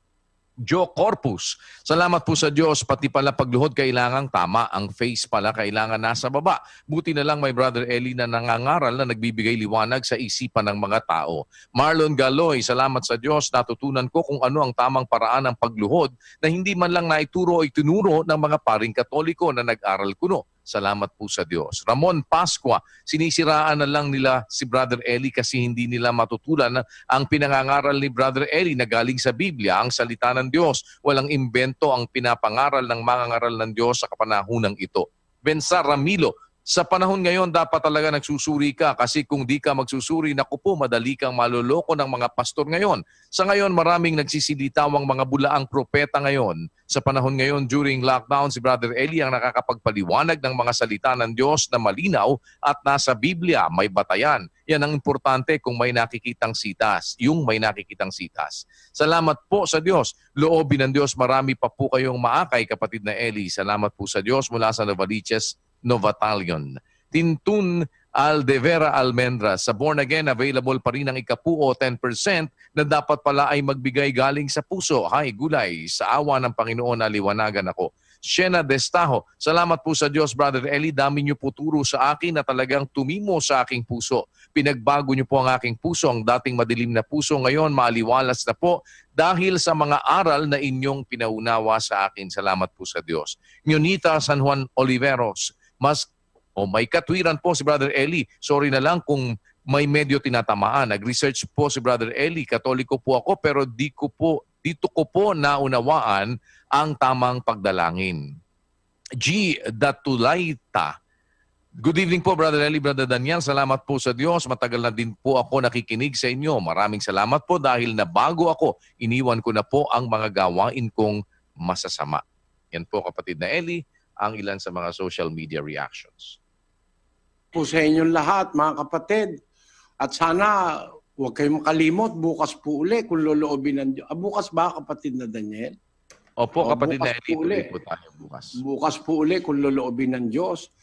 [SPEAKER 1] Joe Corpus, salamat po sa Diyos, pati pala pagluhod kailangang tama, ang face pala kailangan nasa baba. Buti na lang may Brother Eli na nangangaral na nagbibigay liwanag sa isipan ng mga tao. Marlon Galoy, salamat sa Diyos, natutunan ko kung ano ang tamang paraan ng pagluhod na hindi man lang naituro o itinuro ng mga paring Katoliko na nag-aral kuno. Salamat po sa Diyos. Ramon Pascua, sinisiraan na lang nila si Brother Eli kasi hindi nila matutulan ang pinangangaral ni Brother Eli na galing sa Biblia, ang salita ng Diyos. Walang imbento ang pinapangaral ng mga ngaral ng Diyos sa kapanahunang ito. Bensa Ramilo, sa panahon ngayon dapat talaga nagsusuri ka kasi kung di ka magsusuri, naku po, madali kang maloloko ng mga pastor ngayon. Sa ngayon, maraming nagsisilitawang mga bulaang propeta ngayon. Sa panahon ngayon, during lockdown, si Brother Eli ang nakakapagpaliwanag ng mga salita ng Diyos na malinaw at nasa Biblia, may batayan. Yan ang importante kung may nakikitang sitas, yung may nakikitang sitas. Salamat po sa Diyos. Loobin ng Diyos, marami pa po kayong maakay, kapatid na Eli. Salamat po sa Diyos mula sa Novaliches, Novatalion. Tintun Aldevera Almendra, sa Born Again, available pa rin ang ikapuo 10% na dapat pala ay magbigay galing sa puso. Hay, gulay, sa awa ng Panginoon na liwanagan ako. Shena Destajo, salamat po sa Diyos, Brother Eli, dami niyo po turo sa akin na talagang tumimo sa aking puso. Pinagbago niyo po ang aking puso, ang dating madilim na puso ngayon maaliwalas na po dahil sa mga aral na inyong pinaunawa sa akin. Salamat po sa Diyos. Nyonita San Juan Oliveros, may katwiran po si Brother Eli. Sorry na lang kung may medyo tinatamaan. Nag-research po si Brother Eli. Katoliko po ako pero dito ko po naunawaan ang tamang pagdalangin. G. Datulaita. Good evening po Brother Eli, Brother Daniel. Salamat po sa Diyos. Matagal na din po ako nakikinig sa inyo. Maraming salamat po dahil na bago ako, iniwan ko na po ang mga gawain kong masasama. Yan po kapatid na Eli, ang ilan sa mga social media reactions.
[SPEAKER 2] Po sa inyong lahat, mga kapatid. At sana huwag kayong makalimot, bukas po uli kung loloobin ng Diyos. Bukas ba, kapatid na Daniel?
[SPEAKER 1] Opo, kapatid na Eli, tuloy po tayo bukas.
[SPEAKER 2] Bukas po uli kung loloobin ng Diyos.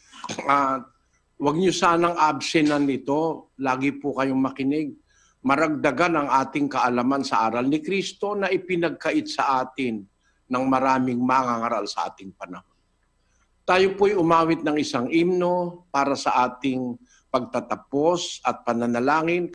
[SPEAKER 2] Huwag niyo sanang absenan nito. Lagi po kayong makinig. Maragdagan ang ating kaalaman sa aral ni Kristo na ipinagkait sa atin ng maraming mangangaral sa ating panahon. Tayo po'y umawit ng isang himno para sa ating pagtatapos at pananalangin.